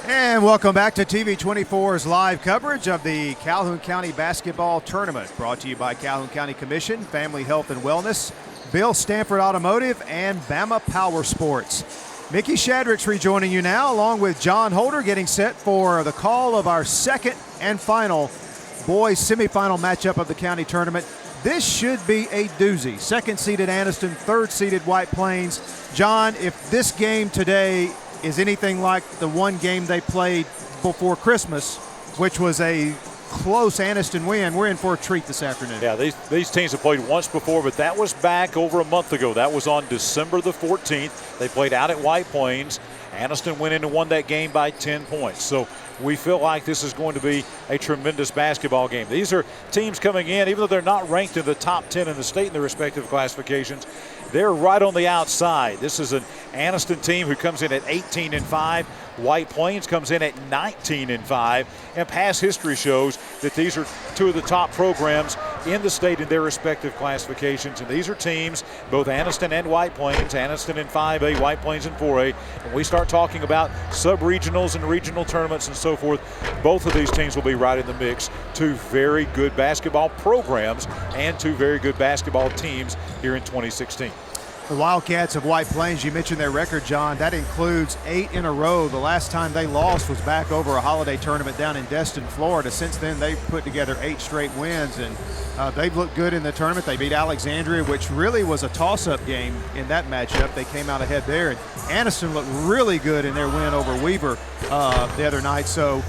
And welcome back to TV24's live coverage of the Calhoun County Basketball Tournament, brought to you by Calhoun County Commission, Family Health and Wellness, Bill Stanford Automotive, and Bama Power Sports. Mickey Shadrick's rejoining you now, along with John Holder, getting set for the call of our second and final boys semifinal matchup of the county tournament. This should be a doozy. Second-seeded Anniston, third-seeded White Plains. John, if this game today is anything like the one game they played before Christmas, which was a close Anniston win, we're in for a treat this afternoon. Yeah, these teams have played once before, but that was back over a month ago. That was on December the 14th. They played out at White Plains. Anniston went in and won that game by 10 points. So we feel like this is going to be a tremendous basketball game. These are teams coming in, even though they're not ranked in the top 10 in the state in their respective classifications, they're right on the outside. This is an Anniston team who comes in at 18-5. White Plains comes in at 19-5. And past history shows that these are two of the top programs in the state in their respective classifications. And these are teams, both Anniston and White Plains, Anniston in 5A, White Plains in 4A. When we start talking about sub-regionals and regional tournaments and so forth, both of these teams will be right in the mix. Two very good basketball programs and two very good basketball teams here in 2016. The Wildcats of White Plains, you mentioned their record, John. That includes 8 in a row. The last time they lost was back over a holiday tournament down in Destin, Florida. Since then, they've put together 8 straight wins, and they've looked good in the tournament. They beat Alexandria, which really was a toss-up game in that matchup. They came out ahead there, and Anniston looked really good in their win over Weaver the other night. So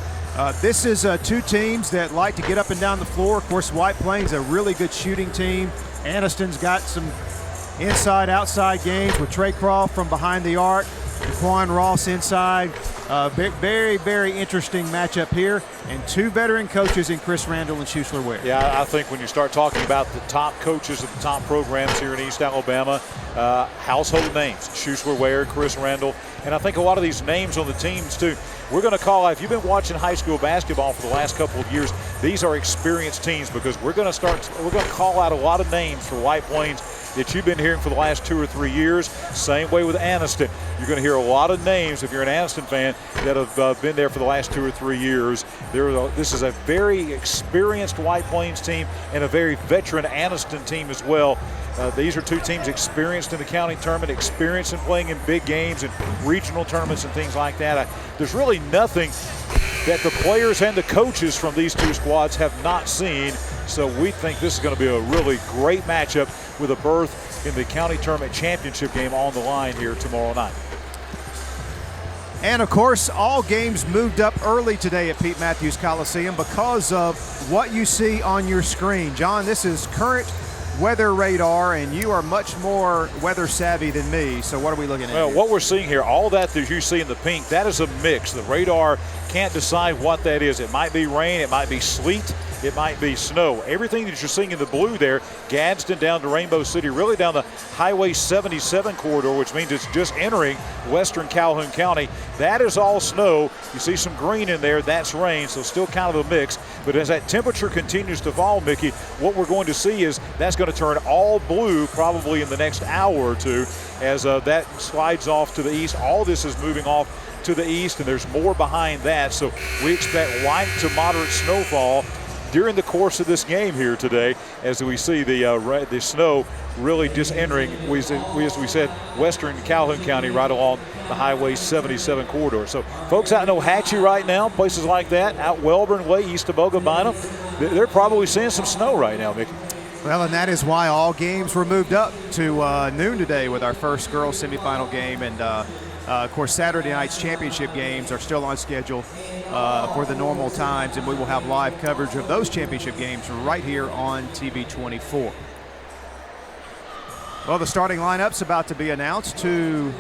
this is two teams that like to get up and down the floor. Of course, White Plains, a really good shooting team. Anniston's got some inside-outside games with Trey Croft from behind the arc, Daquan Ross inside. Very, very interesting matchup here, and two veteran coaches in Chris Randall and Schuessler Ware. Yeah, I think when you start talking about the top coaches of the top programs here in East Alabama, household names, Schuessler Ware, Chris Randall, and I think a lot of these names on the teams too. We're going to call out, if you've been watching high school basketball for the last couple of years, these are experienced teams, because we're going to call out a lot of names for White Plains that you've been hearing for the last 2 or 3 years. Same way with Anniston. You're going to hear a lot of names, if you're an Anniston fan, that have been there for the last 2 or 3 years. This is a very experienced White Plains team and a very veteran Anniston team as well. These are two teams experienced in the county tournament, experienced in playing in big games and regional tournaments and things like that. There's really nothing that the players and the coaches from these two squads have not seen. So we think this is going to be a really great matchup with a berth in the county tournament championship game on the line here tomorrow night. And of course, all games moved up early today at Pete Matthews Coliseum because of what you see on your screen. John, this is current weather radar, and you are much more weather savvy than me. So what are we looking at? Well, here? What we're seeing here, all that you see in the pink, that is a mix. The radar can't decide what that is. It might be rain, it might be sleet, it might be snow. Everything that you're seeing in the blue there, Gadsden down to Rainbow City, really down the Highway 77 corridor, which means it's just entering western Calhoun County. That is all snow. You see some green in there, that's rain, so still kind of a mix. But as that temperature continues to fall, Mickey, what we're going to see is that's going to turn all blue probably in the next hour or two as that slides off to the east. All this is moving off to the east, and there's more behind that. So we expect light to moderate snowfall during the course of this game here today, as we see the snow really just entering, as we said, western Calhoun County right along the Highway 77 corridor. So folks out in Ohatchee right now, places like that, out Welborn Way, east of Ogabina, they're probably seeing some snow right now, Mickey. Well, and that is why all games were moved up to noon today with our first girls semifinal game. And of course, Saturday night's championship games are still on schedule for the normal times, and we will have live coverage of those championship games right here on TV24. Well, the starting lineup's about to be announced to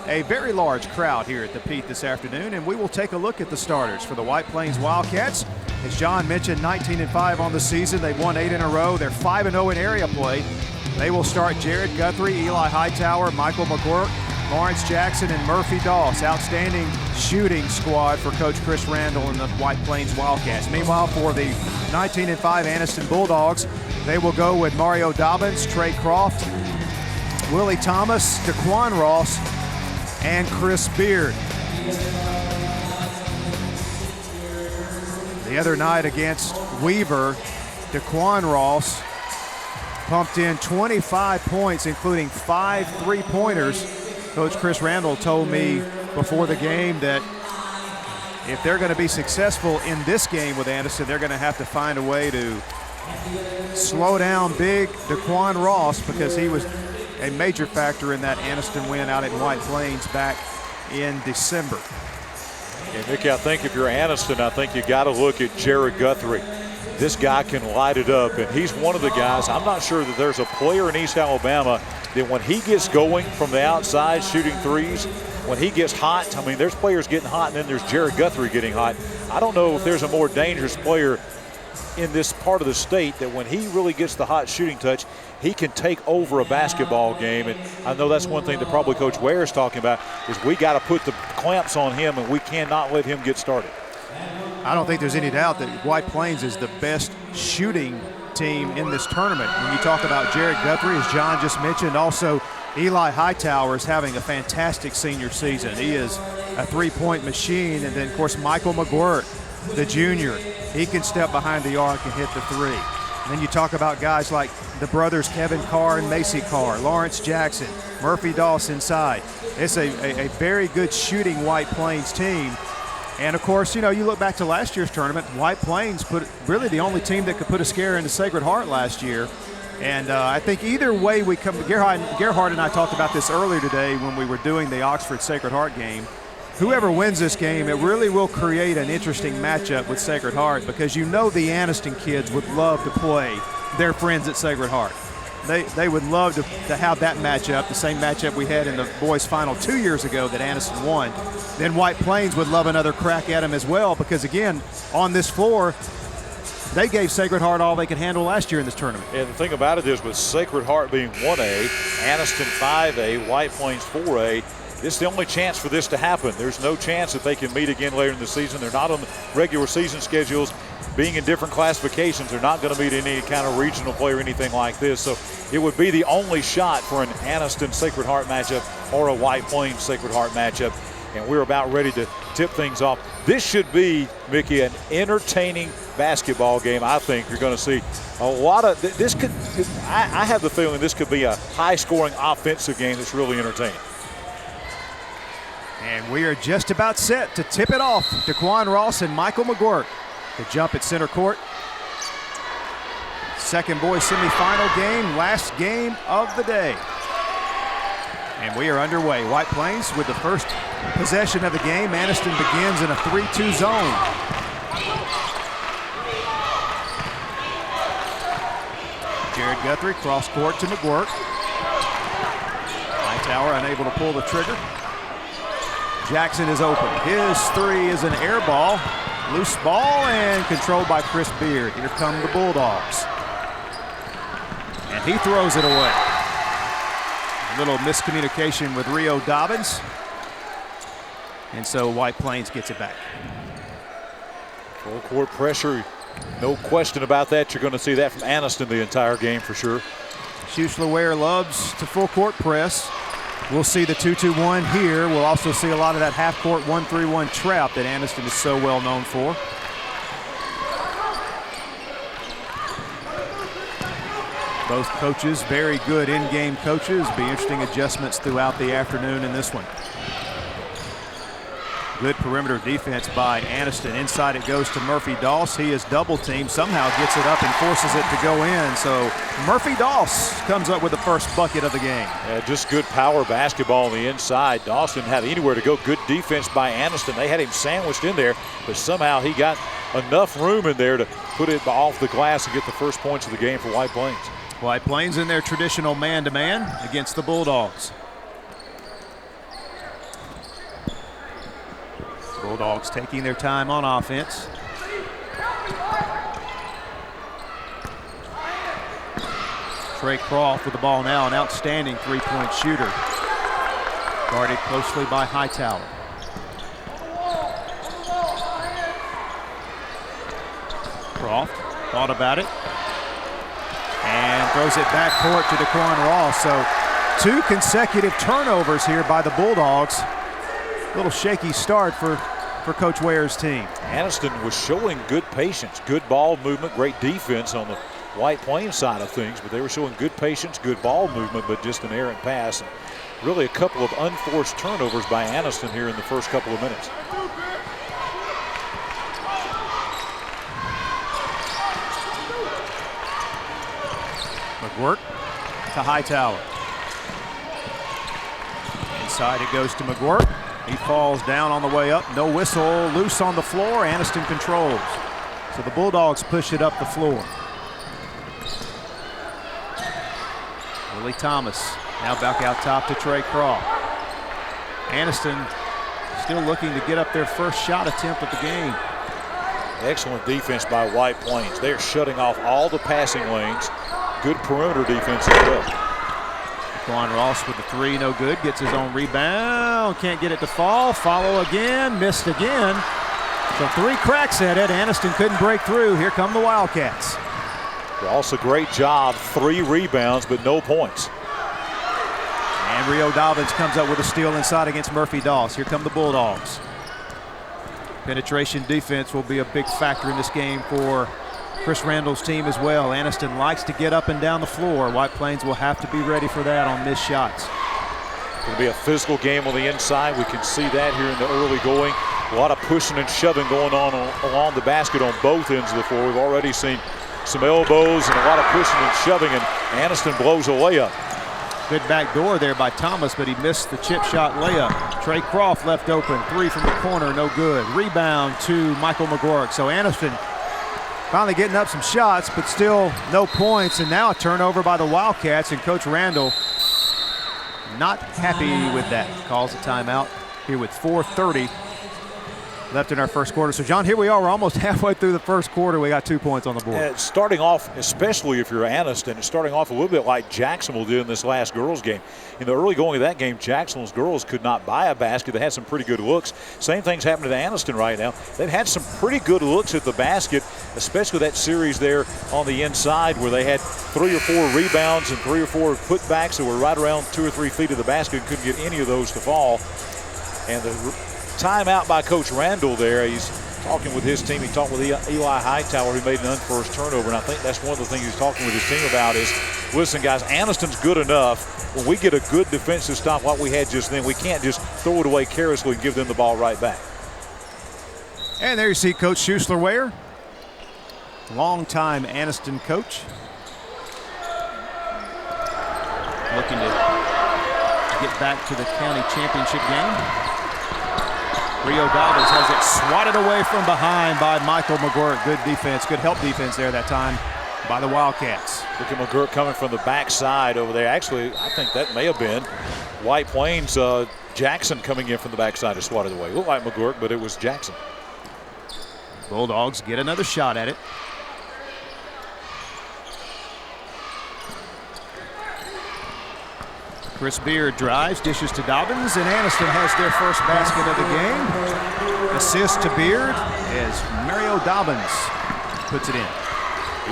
a very large crowd here at the Pete this afternoon, and we will take a look at the starters for the White Plains Wildcats. As John mentioned, 19-5 on the season. They've won 8 in a row. They're 5-0 in area play. They will start Jared Guthrie, Eli Hightower, Michael McGurk, Lawrence Jackson, and Murphy Doss. Outstanding shooting squad for Coach Chris Randall and the White Plains Wildcats. Meanwhile, for the 19-5 Anniston Bulldogs, they will go with Mario Dobbins, Trey Croft, Willie Thomas, Daquan Ross, and Chris Beard. The other night against Weaver, Daquan Ross pumped in 25 points, including 5 3-pointers. Coach Chris Randall told me before the game that if they're going to be successful in this game with Anniston, they're going to have to find a way to slow down big Daquan Ross, because he was a major factor in that Anniston win out at White Plains back in December. And Mickey, I think if you're Anniston, I think you got to look at Jared Guthrie. This guy can light it up, and he's one of the guys. I'm not sure that there's a player in East Alabama that when he gets going from the outside shooting threes, when he gets hot, I mean, there's players getting hot, and then there's Jared Guthrie getting hot. I don't know if there's a more dangerous player in this part of the state that when he really gets the hot shooting touch, he can take over a basketball game. And I know that's one thing that probably Coach Ware is talking about, is we got to put the clamps on him, and we cannot let him get started. I don't think there's any doubt that White Plains is the best shooting team in this tournament. When you talk about Jared Guthrie, as John just mentioned, also Eli Hightower is having a fantastic senior season. He is a three-point machine. And then, of course, Michael McGuirt, the junior, he can step behind the arc and hit the three. And then you talk about guys like the brothers Kevin Carr and Macy Carr, Lawrence Jackson, Murphy Doss inside. It's a very good shooting White Plains team. And, of course, you know, you look back to last year's tournament, White Plains put really the only team that could put a scare into Sacred Heart last year. And I think either way we come, Gerhard and I talked about this earlier today when we were doing the Oxford Sacred Heart game. Whoever wins this game, it really will create an interesting matchup with Sacred Heart, because you know the Anniston kids would love to play their friends at Sacred Heart. They would love to have that matchup, the same matchup we had in the boys' final 2 years ago that Anniston won. Then White Plains would love another crack at them as well, because, again, on this floor, they gave Sacred Heart all they could handle last year in this tournament. And the thing about it is, with Sacred Heart being 1A, Anniston 5A, White Plains 4A, this is the only chance for this to happen. There's no chance that they can meet again later in the season. They're not on the regular season schedules. Being in different classifications, they're not going to meet any kind of regional play or anything like this. So it would be the only shot for an Anniston Sacred Heart matchup or a White Plains Sacred Heart matchup. And we're about ready to tip things off. This should be, Mickey, an entertaining basketball game. I think you're going to see a lot of this. I have the feeling this could be a high-scoring offensive game that's really entertaining. And we are just about set to tip it off. Daquan Ross and Michael McGuirt. The jump at center court. Second boys semifinal game, last game of the day. And we are underway. White Plains with the first possession of the game. Anniston begins in a 3-2 zone. Jared Guthrie cross court to McGuirt. Hightower unable to pull the trigger. Jackson is open. His three is an air ball. Loose ball and controlled by Chris Beard. Here come the Bulldogs. And he throws it away. A little miscommunication with Rio Dobbins. And so White Plains gets it back. Full court pressure. No question about that. You're going to see that from Anniston the entire game for sure. Schussler loves to full court press. We'll see the 2-2-1 here. We'll also see a lot of that half-court 1-3-1 trap that Anniston is so well known for. Both coaches, very good in-game coaches. Be interesting adjustments throughout the afternoon in this one. Good perimeter defense by Anniston. Inside it goes to Murphy Doss. He is double-teamed, somehow gets it up and forces it to go in. So Murphy Doss comes up with the first bucket of the game. Yeah, just good power basketball on the inside. Doss didn't have anywhere to go. Good defense by Anniston. They had him sandwiched in there, but somehow he got enough room in there to put it off the glass and get the first points of the game for White Plains. White Plains in their traditional man-to-man against the Bulldogs. Bulldogs taking their time on offense. Trey Croft with the ball now, an outstanding three-point shooter. Guarded closely by Hightower. Croft thought about it and throws it back court to Daquan Ross. So 2 consecutive turnovers here by the Bulldogs. A little shaky start for for Coach Ware's team. Anniston was showing good patience, good ball movement, great defense on the White Plains side of things, but they were showing good patience, good ball movement, but just an errant pass. And really a couple of unforced turnovers by Anniston here in the first couple of minutes. McGuirk to Hightower. Inside it goes to McGuirk. He falls down on the way up. No whistle. Loose on the floor. Anniston controls. So the Bulldogs push it up the floor. Willie Thomas now back out top to Trey Croft. Anniston still looking to get up their first shot attempt of the game. Excellent defense by White Plains. They're shutting off all the passing lanes. Good perimeter defense as well. Quan Ross with the three, no good. Gets his own rebound. Can't get it to fall. Follow again. Missed again. So 3 cracks at it. Anniston couldn't break through. Here come the Wildcats. Ross, a great job. 3 rebounds, but no points. And Rio Dobbins comes up with a steal inside against Murphy Doss. Here come the Bulldogs. Penetration defense will be a big factor in this game for Chris Randall's team as well. Anniston likes to get up and down the floor. White Plains will have to be ready for that on missed shots. It'll be a physical game on the inside. We can see that here in the early going. A lot of pushing and shoving going on along the basket on both ends of the floor. We've already seen some elbows and a lot of pushing and shoving, and Anniston blows a layup. Good back door there by Thomas, but he missed the chip shot layup. Trey Croft left open. 3 from the corner, no good. Rebound to Michael McGuirk. So Anniston finally getting up some shots, but still no points. And now a turnover by the Wildcats, and Coach Randall not happy with that. Calls a timeout here with 4:30 left in our first quarter. So, John, here we are. We're almost halfway through the first quarter. We got 2 points on the board. Starting off, especially if you're Anniston, it's starting off a little bit like Jacksonville did in this last girls game. In the early going of that game, Jacksonville's girls could not buy a basket. They had some pretty good looks. Same thing's happening to Anniston right now. They've had some pretty good looks at the basket, especially that series there on the inside where they had 3 or 4 rebounds and 3 or 4 putbacks that were right around 2 or 3 feet of the basket and couldn't get any of those to fall. And the timeout by Coach Randall there. He's talking with his team. He talked with Eli Hightower, who made an unforced turnover. And I think that's one of the things he's talking with his team about is, listen, guys, Anniston's good enough. When we get a good defensive stop like we had just then, we can't just throw it away carelessly and give them the ball right back. And there you see Coach Schuessler-Ware, longtime Anniston coach, looking to get back to the county championship game. Rio Dobbins has it swatted away from behind by Michael McGuirk. Good defense, good help defense there that time by the Wildcats. Look at McGuirk coming from the backside over there. Actually, I think that may have been White Plains Jackson coming in from the backside to swat it away. Looked like McGuirk, but it was Jackson. Bulldogs get another shot at it. Chris Beard drives, dishes to Dobbins, and Anniston has their first basket of the game. Assist to Beard as Mario Dobbins puts it in.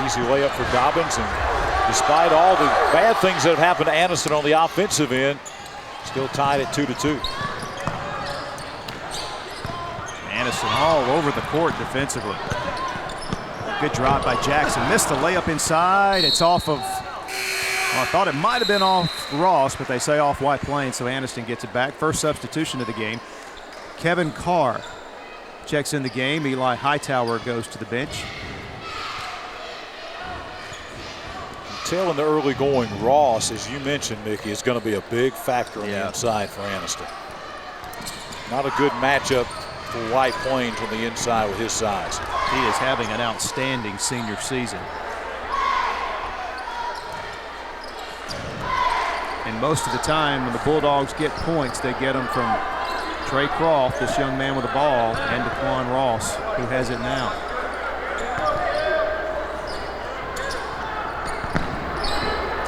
Easy layup for Dobbins, and despite all the bad things that have happened to Anniston on the offensive end, still tied at 2-2. Anniston all over the court defensively. Good drop by Jackson. Missed the layup inside. It's off of, well, I thought it might have been off Ross, but they say off White Plains, so Anniston gets it back. First substitution of the game. Kevin Carr checks in the game. Eli Hightower goes to the bench. Tail in the early going, Ross, as you mentioned, Mickey, is going to be a big factor on the inside for Anniston. Not a good matchup for White Plains on the inside with his size. He is having an outstanding senior season. And most of the time when the Bulldogs get points, they get them from Trey Croft, this young man with the ball, and DeQuan Ross, who has it now.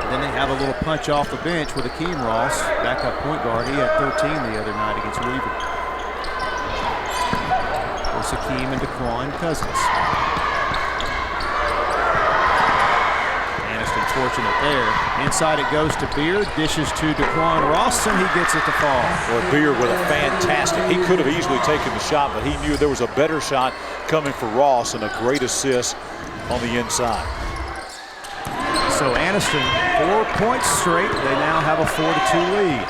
Then they have a little punch off the bench with Akeem Ross, backup point guard. He had 13 the other night against Weaver. It's Akeem and DeQuan Cousins. Anniston unfortunate there. Inside it goes to Beard, dishes to DeQuan Ross, and he gets it to fall. Well, Beard with a fantastic, he could have easily taken the shot, but he knew there was a better shot coming for Ross and a great assist on the inside. So Anniston, 4 points straight. They now have a 4-2 lead.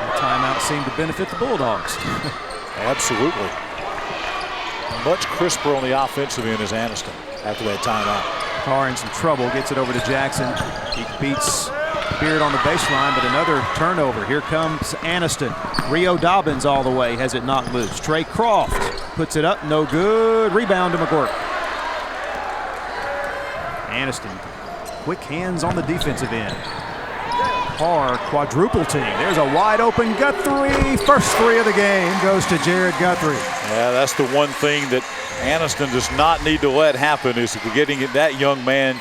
The timeout seemed to benefit the Bulldogs. Absolutely. Much crisper on the offensive end is Anniston after that timeout. Carr in some trouble, gets it over to Jackson. He beats Beard on the baseline, but another turnover. Here comes Anniston. Rio Dobbins all the way, has it knocked loose. Trey Croft puts it up, no good. Rebound to McGuirk. Anniston, quick hands on the defensive end. Carr, quadruple team. There's a wide open Guthrie. First three of the game goes to Jared Guthrie. Yeah, that's the one thing that Anniston does not need to let happen is getting that young man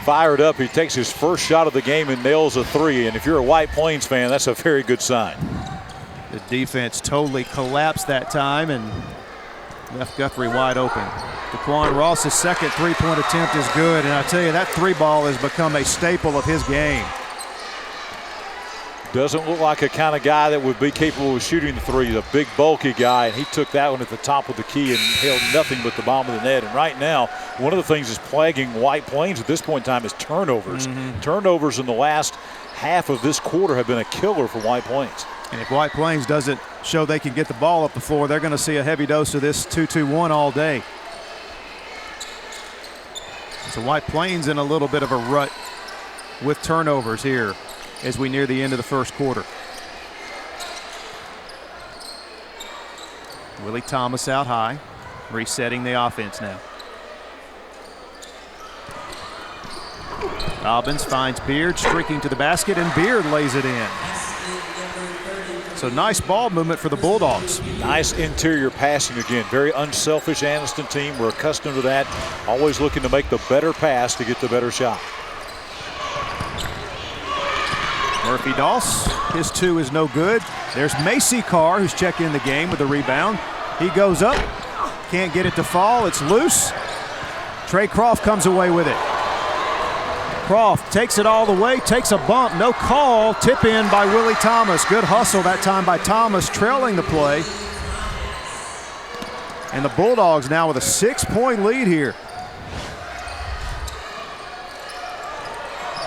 fired up. He takes his first shot of the game and nails a three. And if you're a White Plains fan, that's a very good sign. The defense totally collapsed that time and left Guthrie wide open. DeQuan Ross's second three-point attempt is good, and I tell you, that three ball has become a staple of his game. Doesn't look like a kind of guy that would be capable of shooting the three. He's a big, bulky guy, and he took that one at the top of the key and held nothing but the bottom of the net. And right now, one of the things that's plaguing White Plains at this point in time is turnovers. Turnovers in the last half of this quarter have been a killer for White Plains. And if White Plains doesn't show they can get the ball up the floor, they're going to see a heavy dose of this 2-2-1 all day. So White Plains in a little bit of a rut with turnovers here as we near the end of the first quarter. Willie Thomas out high, resetting the offense now. Dobbins finds Beard, streaking to the basket, and Beard lays it in. So nice ball movement for the Bulldogs. Nice interior passing again. Very unselfish Anniston team. We're accustomed to that. Always looking to make the better pass to get the better shot. Murphy Doss, his two is no good. There's Macy Carr, who's checked in the game with the rebound. He goes up, can't get it to fall, it's loose. Trey Croft comes away with it. Croft takes it all the way, takes a bump, no call, tip in by Willie Thomas. Good hustle that time by Thomas, trailing the play. And the Bulldogs now with a 6-point lead here.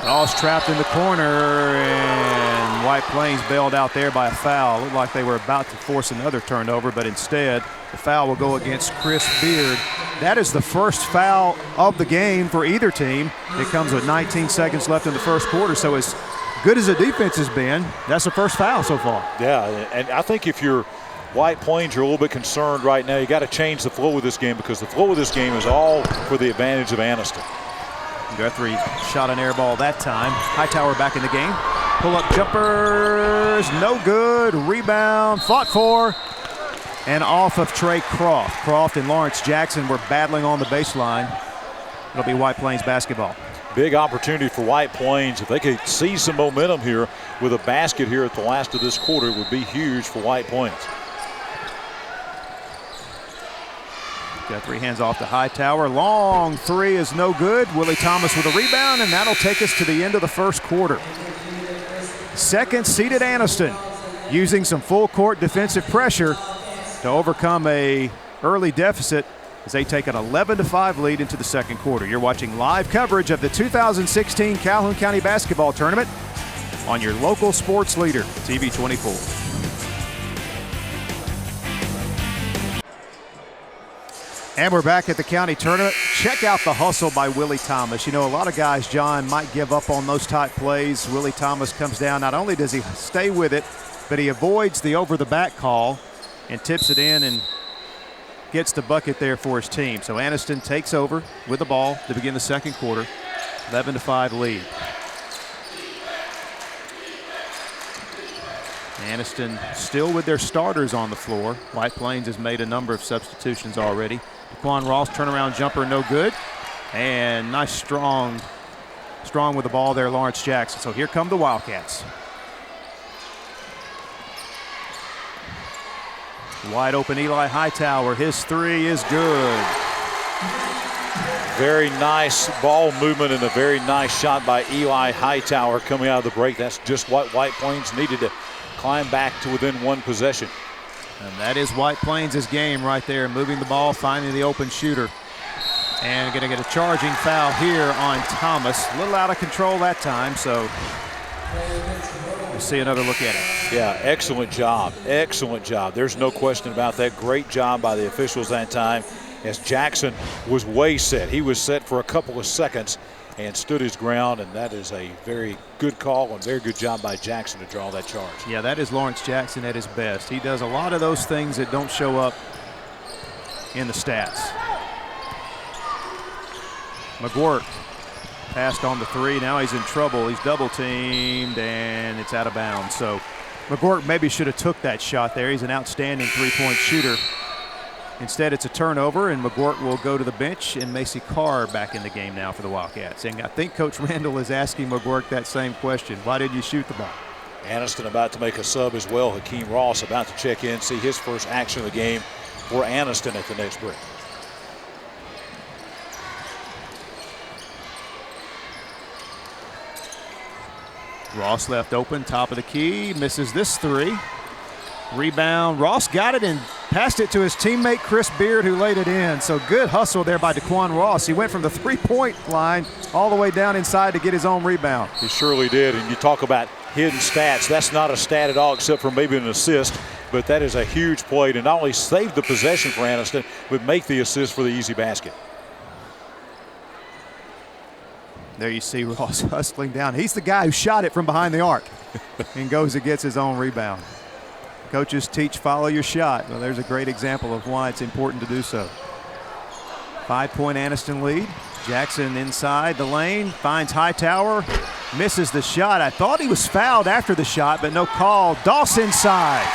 Doss trapped in the corner, and White Plains bailed out there by a foul. Looked like they were about to force another turnover, but instead the foul will go against Chris Beard. That is the first foul of the game for either team. It comes with 19 seconds left in the first quarter, so as good as the defense has been, that's the first foul so far. Yeah, and I think if you're White Plains, you're a little bit concerned right now. You got to change the flow of this game because the flow of this game is all for the advantage of Anniston. Guthrie shot an air ball that time. Hightower back in the game. Pull-up jumpers, no good. Rebound, fought for, and off of Trey Croft. Croft and Lawrence Jackson were battling on the baseline. It'll be White Plains basketball. Big opportunity for White Plains. If they could see some momentum here with a basket here at the last of this quarter, it would be huge for White Plains. Guthrie hands off to Hightower. Long three is no good. Willie Thomas with a rebound, and that'll take us to the end of the first quarter. Second-seeded Anniston using some full-court defensive pressure to overcome a early deficit as they take an 11-5 lead into the second quarter. You're watching live coverage of the 2016 Calhoun County Basketball Tournament on your local sports leader, TV 24. And we're back at the county tournament. Check out the hustle by Willie Thomas. You know, a lot of guys, John, might give up on those type plays. Willie Thomas comes down. Not only does he stay with it, but he avoids the over-the-back call and tips it in and gets the bucket there for his team. So Anniston takes over with the ball to begin the second quarter. 11-5 lead. Anniston still with their starters on the floor. White Plains has made a number of substitutions already. DeQuan Ross turnaround jumper, no good. And nice strong with the ball there, Lawrence Jackson. So here come the Wildcats. Wide open Eli Hightower. His three is good. Very nice ball movement and a very nice shot by Eli Hightower coming out of the break. That's just what White Plains needed to climb back to within one possession. And that is White Plains' game right there, moving the ball, finding the open shooter. And going to get a charging foul here on Thomas. A little out of control that time, so we'll see another look at it. Yeah, excellent job. Excellent job. There's no question about that. Great job by the officials that time, as Jackson was way set. He was set for a couple of seconds and stood his ground, and that is a very good call and very good job by Jackson to draw that charge. Yeah, that is Lawrence Jackson at his best. He does a lot of those things that don't show up in the stats. McGuirk passed on the three. Now he's in trouble. He's double teamed, and it's out of bounds. So McGuirk maybe should have took that shot there. He's an outstanding three-point shooter. Instead, it's a turnover, and McGuirk will go to the bench, and Macy Carr back in the game now for the Wildcats. And I think Coach Randall is asking McGuirk that same question. Why did you shoot the ball? Anniston about to make a sub as well. Hakeem Ross about to check in, see his first action of the game for Anniston at the next break. Ross left open, top of the key, misses this three. Rebound, Ross got it and passed it to his teammate Chris Beard, who laid it in. So good hustle there by DeQuan Ross. He went from the three-point line all the way down inside to get his own rebound. He surely did, and you talk about hidden stats. That's not a stat at all except for maybe an assist, but that is a huge play to not only save the possession for Anniston, but make the assist for the easy basket. There you see Ross hustling down. He's the guy who shot it from behind the arc and goes and gets his own rebound. Coaches teach follow your shot. Well, there's a great example of why it's important to do so. 5-point Anniston lead. Jackson inside the lane, finds Hightower, misses the shot. I thought he was fouled after the shot, but no call. Doss inside,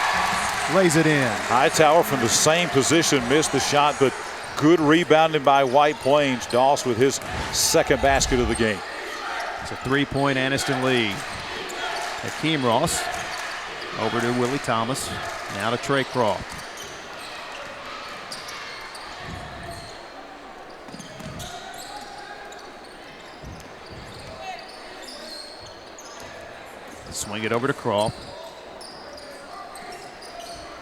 lays it in. Hightower from the same position missed the shot, but good rebounding by White Plains. Doss with his second basket of the game. It's a 3-point Anniston lead. Hakeem Ross over to Willie Thomas. Now to Trey Croft. Swing it over to Croft.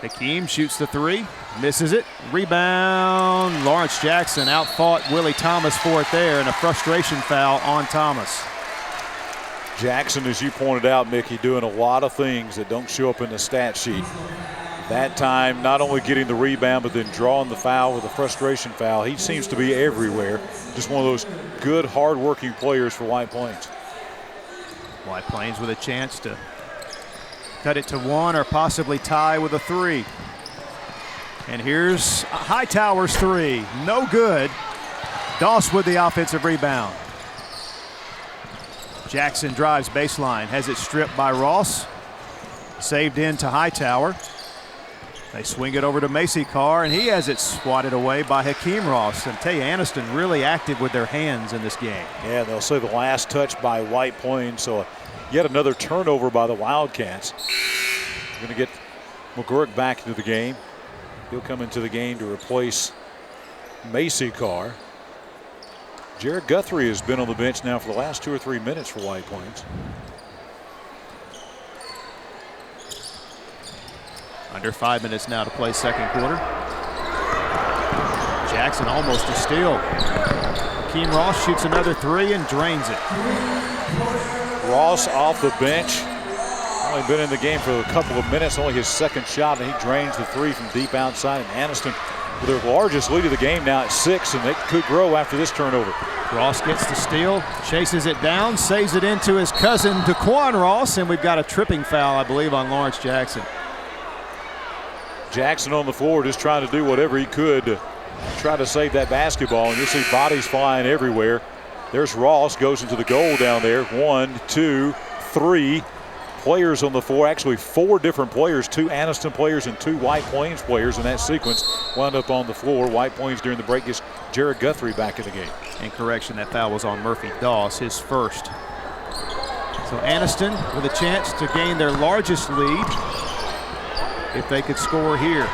Hakeem shoots the three, misses it. Rebound. Lawrence Jackson outfought Willie Thomas for it there, and a frustration foul on Thomas. Jackson, as you pointed out, Mickey, doing a lot of things that don't show up in the stat sheet. That time, not only getting the rebound, but then drawing the foul with a frustration foul. He seems to be everywhere. Just one of those good, hard-working players for White Plains. White Plains with a chance to cut it to one or possibly tie with a three. And here's Hightower's three. No good. Doss with the offensive rebound. Jackson drives baseline, has it stripped by Ross. Saved in to Hightower. They swing it over to Macy Carr, and he has it swatted away by Hakeem Ross. And I tell you, Anniston really active with their hands in this game. Yeah, they'll say the last touch by White Plains, so yet another turnover by the Wildcats. We're going to get McGuirk back into the game. He'll come into the game to replace Macy Carr. Jared Guthrie has been on the bench now for the last 2 or 3 minutes for White Plains. Under 5 minutes now to play second quarter. Jackson almost a steal. Hakeem Ross shoots another three and drains it. Ross off the bench. Only been in the game for a couple of minutes, only his second shot, and he drains the three from deep outside. And Anniston with their largest lead of the game now at 6, and it could grow after this turnover. Ross gets the steal, chases it down, saves it into his cousin DeQuan Ross, and we've got a tripping foul, I believe, on Lawrence Jackson. Jackson on the floor just trying to do whatever he could to try to save that basketball, and you'll see bodies flying everywhere. There's Ross, goes into the goal down there. 1, 2, 3 players on the floor, actually 4 different players, 2 Anniston players and 2 White Plains players in that sequence wound up on the floor. White Plains during the break gets Jared Guthrie back in the game. And correction, that foul was on Murphy Doss, his first. So Anniston with a chance to gain their largest lead if they could score here.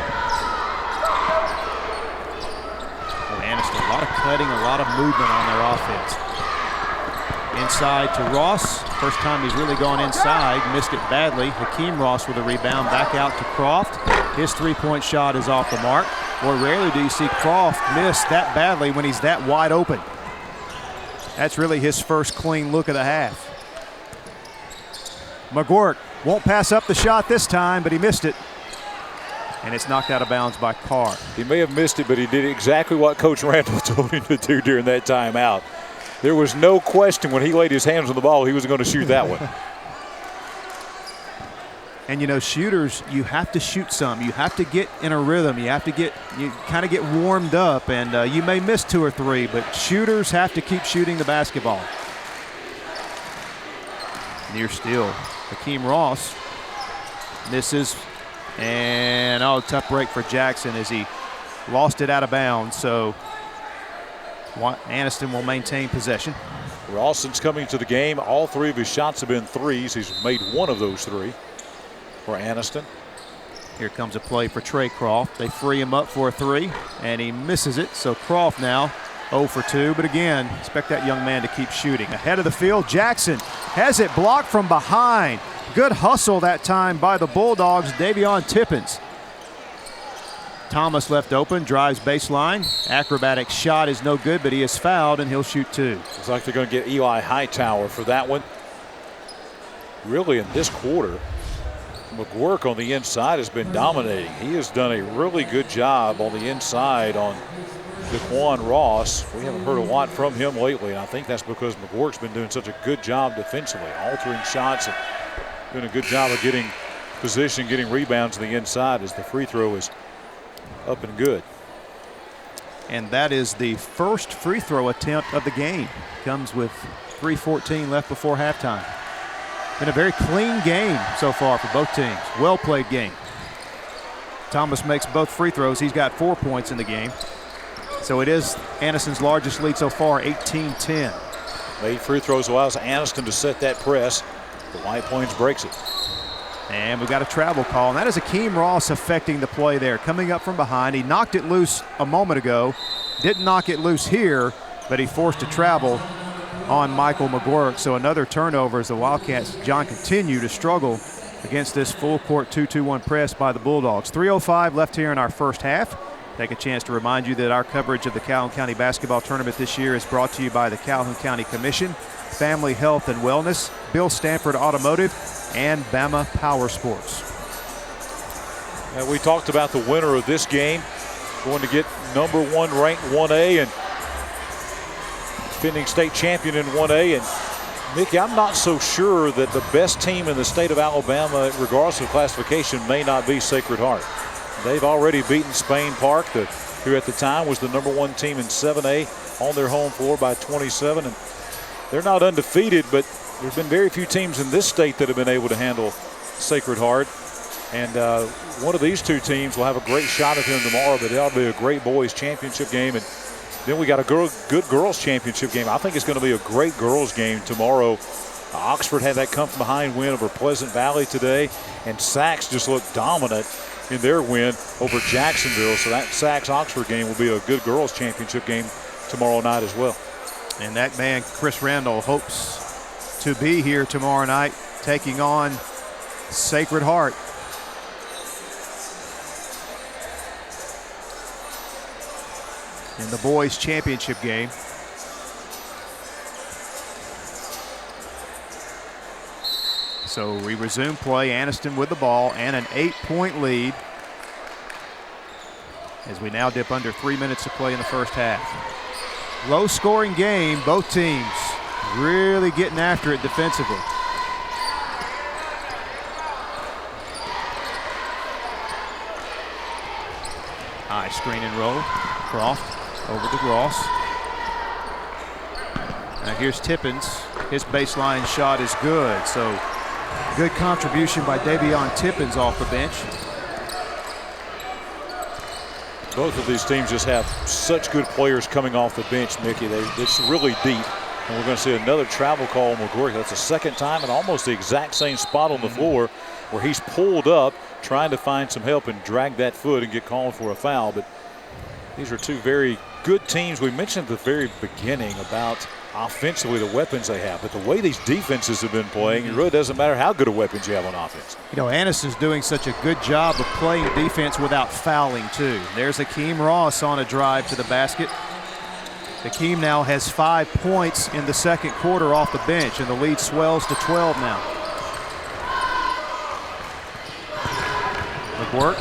Oh, Anniston, a lot of letting a lot of movement on their offense. Inside to Ross. First time he's really gone inside. Missed it badly. Hakeem Ross with a rebound. Back out to Croft. His three-point shot is off the mark. Boy, rarely do you see Croft miss that badly when he's that wide open. That's really his first clean look of the half. McGuirk won't pass up the shot this time, but he missed it. And it's knocked out of bounds by Carr. He may have missed it, but he did exactly what Coach Randall told him to do during that timeout. There was no question when he laid his hands on the ball he was going to shoot that one. And you know, shooters, you have to shoot some. You have to get in a rhythm. You kind of get warmed up, and you may miss 2 or 3, but shooters have to keep shooting the basketball. Near steal. Hakeem Ross misses, and tough break for Jackson as he lost it out of bounds. So Anniston will maintain possession. Rawson's coming to the game. All 3 of his shots have been threes. He's made 1 of those 3 for Anniston. Here comes a play for Trey Croft. They free him up for a 3, and he misses it. So Croft now 0 for 2. But again, expect that young man to keep shooting. Ahead of the field, Jackson has it blocked from behind. Good hustle that time by the Bulldogs, Davion Tippins. Thomas left open, drives baseline. Acrobatic shot is no good, but he is fouled, and he'll shoot 2. Looks like they're going to get Eli Hightower for that one. Really, in this quarter, McGuirk on the inside has been dominating. He has done a really good job on the inside on Daquan Ross. We haven't heard a lot from him lately, and I think that's because McGuirk's been doing such a good job defensively, altering shots and doing a good job of getting position, getting rebounds on the inside as the free throw is up and good. And that is the first free throw attempt of the game. Comes with 3:14 left before halftime. Been a very clean game so far for both teams. Well played game. Thomas makes both free throws. He's got 4 points in the game. So it is Anniston's largest lead so far, 18-10. 8 free throws allows Anniston to set that press. The White Plains breaks it. And we've got a travel call, and that is Hakeem Ross affecting the play there. Coming up from behind. He knocked it loose a moment ago. Didn't knock it loose here, but he forced a travel on Michael McGuirk. So another turnover as the Wildcats, John, continue to struggle against this full court 2-2-1 press by the Bulldogs. 3:05 left here in our first half. Take a chance to remind you that our coverage of the Calhoun County Basketball Tournament this year is brought to you by the Calhoun County Commission, Family Health and Wellness, Bill Stanford Automotive, and Bama Power Sports. And we talked about the winner of this game going to get number 1 ranked 1A and defending state champion in 1A. And Mickey, I'm not so sure that the best team in the state of Alabama, regardless of classification, may not be Sacred Heart. They've already beaten Spain Park, who at the time was the number 1 team in 7A, on their home floor by 27. And they're not undefeated, but there's been very few teams in this state that have been able to handle Sacred Heart. And one of these 2 teams will have a great shot at him tomorrow, but that'll be a great boys championship game. And then we got a good girls championship game. I think it's going to be a great girls game tomorrow. Oxford had that come from behind win over Pleasant Valley today, and Sachs just looked dominant in their win over Jacksonville. So that Sachs-Oxford game will be a good girls championship game tomorrow night as well. And that man, Chris Randall, hopes to be here tomorrow night taking on Sacred Heart. In the boys championship game. So we resume play. Anniston with the ball and an 8-point lead as we now dip under 3 minutes to play in the first half. Low scoring game, both teams really getting after it defensively. High screen and roll. Croft over to Ross. Now here's Tippins. His baseline shot is good. So good contribution by Davion Tippins off the bench. Both of these teams just have such good players coming off the bench, Mickey. It's really deep. And we're going to see another travel call on McGuirk. That's the second time in almost the exact same spot on the floor where he's pulled up trying to find some help and drag that foot and get called for a foul. But these are 2 very good teams. We mentioned at the very beginning about offensively the weapons they have, but the way these defenses have been playing, it really doesn't matter how good of weapons you have on offense. You know, Anniston's doing such a good job of playing defense without fouling, too. There's Akeem Ross on a drive to the basket. Akeem now has 5 points in the second quarter off the bench, and the lead swells to 12 now. McGuirk.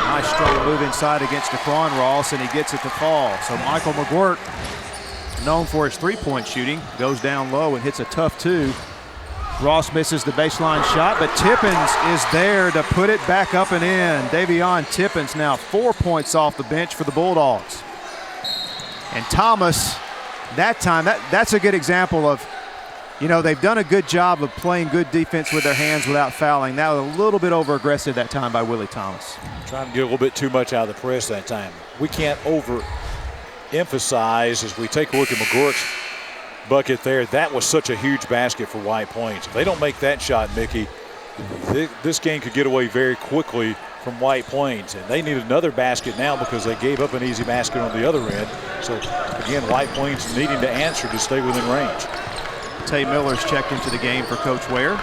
Nice strong move inside against Daquan Ross, and he gets it to fall. So Michael McGuirk, known for his three-point shooting, goes down low and hits a tough two. Ross misses the baseline shot, but Tippins is there to put it back up and in. Davion Tippins now 4 points off the bench for the Bulldogs. And Thomas, that time, that's a good example of, you know, they've done a good job of playing good defense with their hands without fouling. That was a little bit over-aggressive that time by Willie Thomas. Trying to get a little bit too much out of the press that time. We can't overemphasize as we take a look at McGuirk's bucket there. That was such a huge basket for White Plains. If they don't make that shot, Mickey, this game could get away very quickly from White Plains. And they need another basket now because they gave up an easy basket on the other end. So, again, White Plains needing to answer to stay within range. Tay Miller's checked into the game for Coach Ware.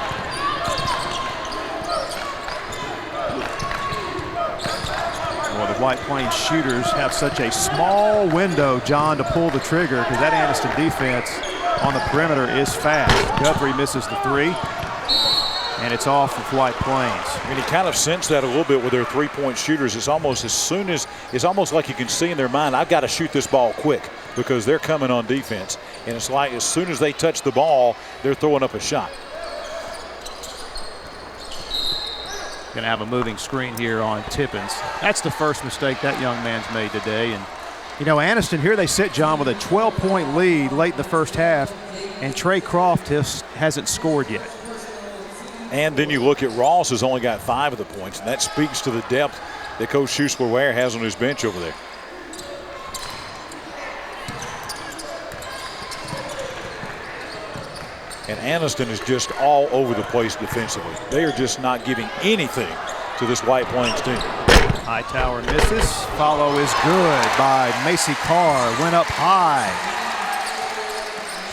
Well, the White Plains shooters have such a small window, John, to pull the trigger because that Anniston defense on the perimeter is fast. Guthrie misses the three, and it's off with White Plains. And you kind of sense that a little bit with their three-point shooters. It's almost like you can see in their mind, I've got to shoot this ball quick because they're coming on defense. And it's like as soon as they touch the ball, they're throwing up a shot. Going to have a moving screen here on Tippins. That's the first mistake that young man's made today. And, you know, Anniston here, they sit, John, with a 12-point lead late in the first half, and Trey Croft hasn't scored yet. And then you look at Ross, has only got 5 of the points, and that speaks to the depth that Coach Schussler-Ware has on his bench over there. And Anniston is just all over the place defensively. They are just not giving anything to this White Plains team. Hightower misses. Follow is good by Macy Carr. Went up high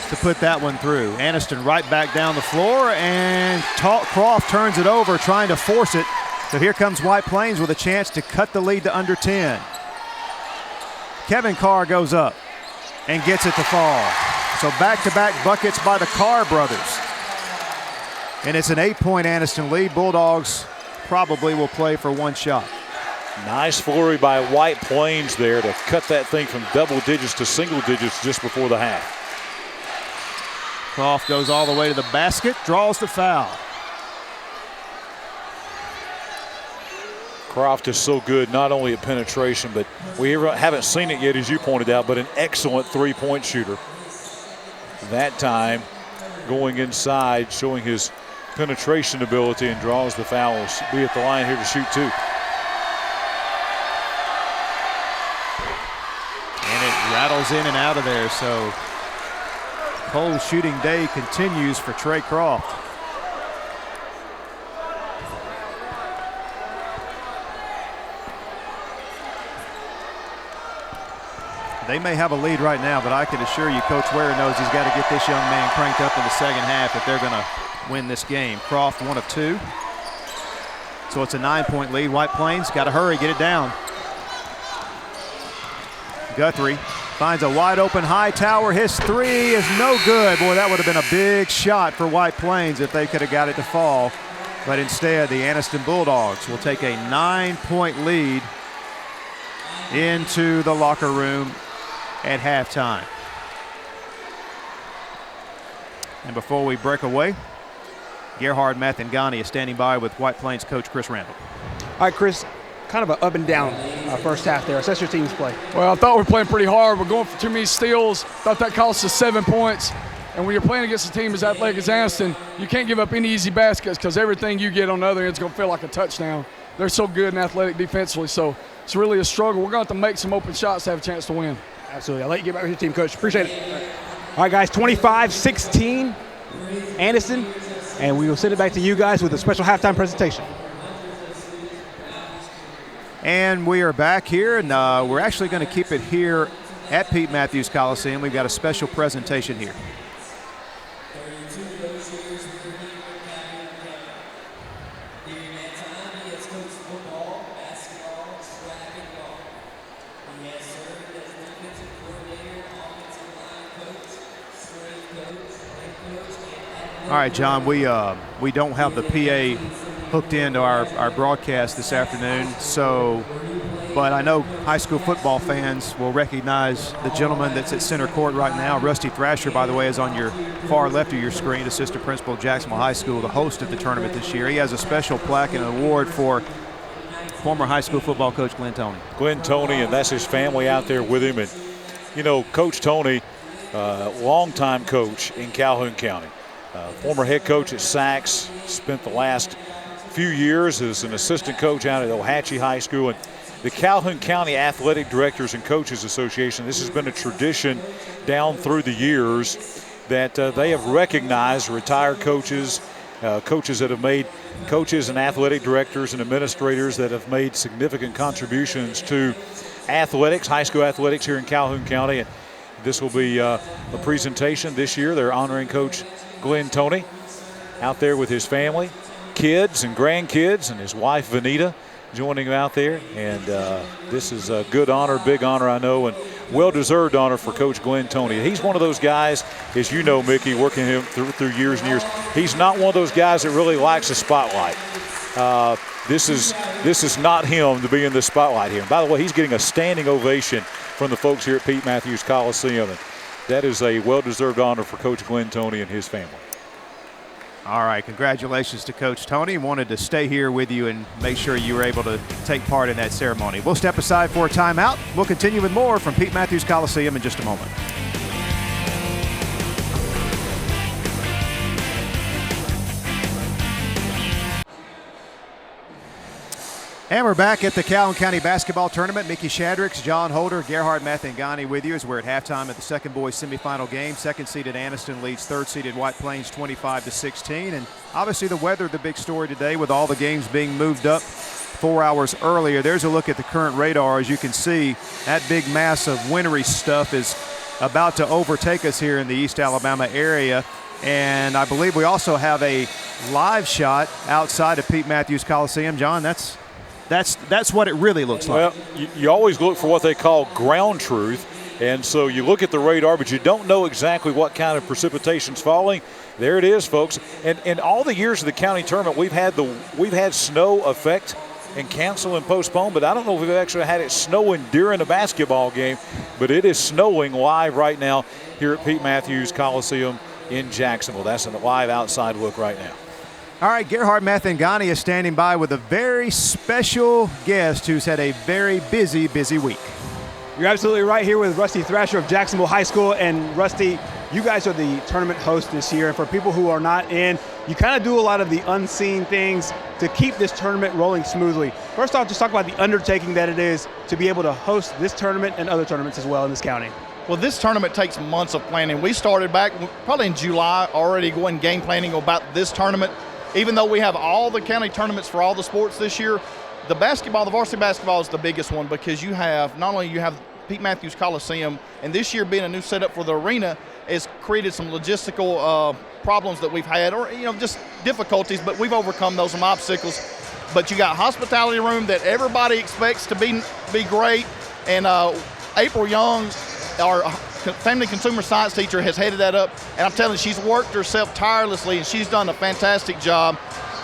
to put that one through. Anniston right back down the floor, and Croft turns it over, trying to force it. So here comes White Plains with a chance to cut the lead to under 10. Kevin Carr goes up and gets it to fall. So back-to-back buckets by the Carr brothers. And it's an 8-point Anniston lead. Bulldogs probably will play for one shot. Nice flurry by White Plains there to cut that thing from double digits to single digits just before the half. Croft goes all the way to the basket, draws the foul. Croft is so good, not only at penetration, but we haven't seen it yet, as you pointed out, but an excellent three-point shooter. That time going inside, showing his penetration ability, and draws the fouls. Be at the line here to shoot two. And it rattles in and out of there, so cold shooting day continues for Trey Croft. They may have a lead right now, but I can assure you Coach Ware knows he's got to get this young man cranked up in the second half if they're going to win this game. Croft 1 of 2. So it's a 9-point lead. White Plains got to hurry, get it down. Guthrie finds a wide open Hightower. His three is no good. Boy, that would have been a big shot for White Plains if they could have got it to fall. But instead, the Anniston Bulldogs will take a 9-point lead into the locker room at halftime. And before we break away, Gerhard Mathangani is standing by with White Plains coach Chris Randall. All right, Chris, kind of an up and down first half there. Assess your team's play. Well, I thought we were playing pretty hard. We're going for too many steals. Thought that cost us 7 points. And when you're playing against a team as athletic as Anniston, you can't give up any easy baskets because everything you get on the other end is going to feel like a touchdown. They're so good and athletic defensively, so it's really a struggle. We're going to have to make some open shots to have a chance to win. Absolutely. I'll let you get back with your team, Coach. Appreciate it. All right, guys, 25-16, Anniston, and we will send it back to you guys with a special halftime presentation. And we are back here, and we're actually going to keep it here at Pete Matthews Coliseum. We've got a special presentation here. All right, John, we don't have the PA hooked into our broadcast this afternoon, but I know high school football fans will recognize the gentleman that's at center court right now. Rusty Thrasher, by the way, is on your far left of your screen, assistant principal of Jacksonville High School, the host of the tournament this year. He has a special plaque and an award for former high school football coach Glenn Toney. Glenn Toney, and that's his family out there with him. And, Coach Toney, longtime coach in Calhoun County. Former head coach at Sachs, spent the last few years as an assistant coach out at Ohatchee High School. And the Calhoun County Athletic Directors and Coaches Association, this has been a tradition down through the years that they have recognized retired coaches, coaches and athletic directors and administrators that have made significant contributions to athletics, high school athletics here in Calhoun County. And this will be a presentation this year. They're honoring Coach Glenn Toney out there with his family, kids and grandkids, and his wife Vanita joining him out there. And this is a good honor, big honor, I know, and well-deserved honor for Coach Glenn Toney. He's one of those guys, as you know, Mickey, working him through years and years. He's not one of those guys that really likes the spotlight. This is not him to be in the spotlight here. And by the way, he's getting a standing ovation from the folks here at Pete Matthews Coliseum. And that is a well-deserved honor for Coach Glenn Toney and his family. All right, congratulations to Coach Toney. Wanted to stay here with you and make sure you were able to take part in that ceremony. We'll step aside for a timeout. We'll continue with more from Pete Matthews Coliseum in just a moment. And we're back at the Calhoun County Basketball Tournament. Mickey Shadricks, John Holder, Gerhard Mathangani with you as we're at halftime at the second boys semifinal game. Second-seeded Anniston leads third-seeded White Plains 25-16. And obviously the weather, the big story today with all the games being moved up 4 hours earlier. There's a look at the current radar. As you can see, that big mass of wintry stuff is about to overtake us here in the East Alabama area. And I believe we also have a live shot outside of Pete Matthews Coliseum. John, that's what it really looks like. Well, you always look for what they call ground truth, and so you look at the radar, but you don't know exactly what kind of precipitation's falling. There it is, folks. And in all the years of the county tournament, we've had snow affect and cancel and postpone, but I don't know if we've actually had it snowing during a basketball game, but it is snowing live right now here at Pete Matthews Coliseum in Jacksonville. That's a live outside look right now. All right, Gerhard Mathangani is standing by with a very special guest who's had a very busy week. You're absolutely right, here with Rusty Thrasher of Jacksonville High School. And Rusty, you guys are the tournament host this year. And for people who are not in, you kind of do a lot of the unseen things to keep this tournament rolling smoothly. First off, just talk about the undertaking that it is to be able to host this tournament and other tournaments as well in this county. Well, this tournament takes months of planning. We started back probably in July already going game planning about this tournament. Even though we have all the county tournaments for all the sports this year, the varsity basketball is the biggest one because not only you have Pete Matthews Coliseum, and this year being a new setup for the arena has created some logistical problems that we've had, or just difficulties, but we've overcome those, some obstacles. But you got hospitality room that everybody expects to be great, and April Young, our family consumer science teacher, has headed that up, and I'm telling you, she's worked herself tirelessly, and she's done a fantastic job.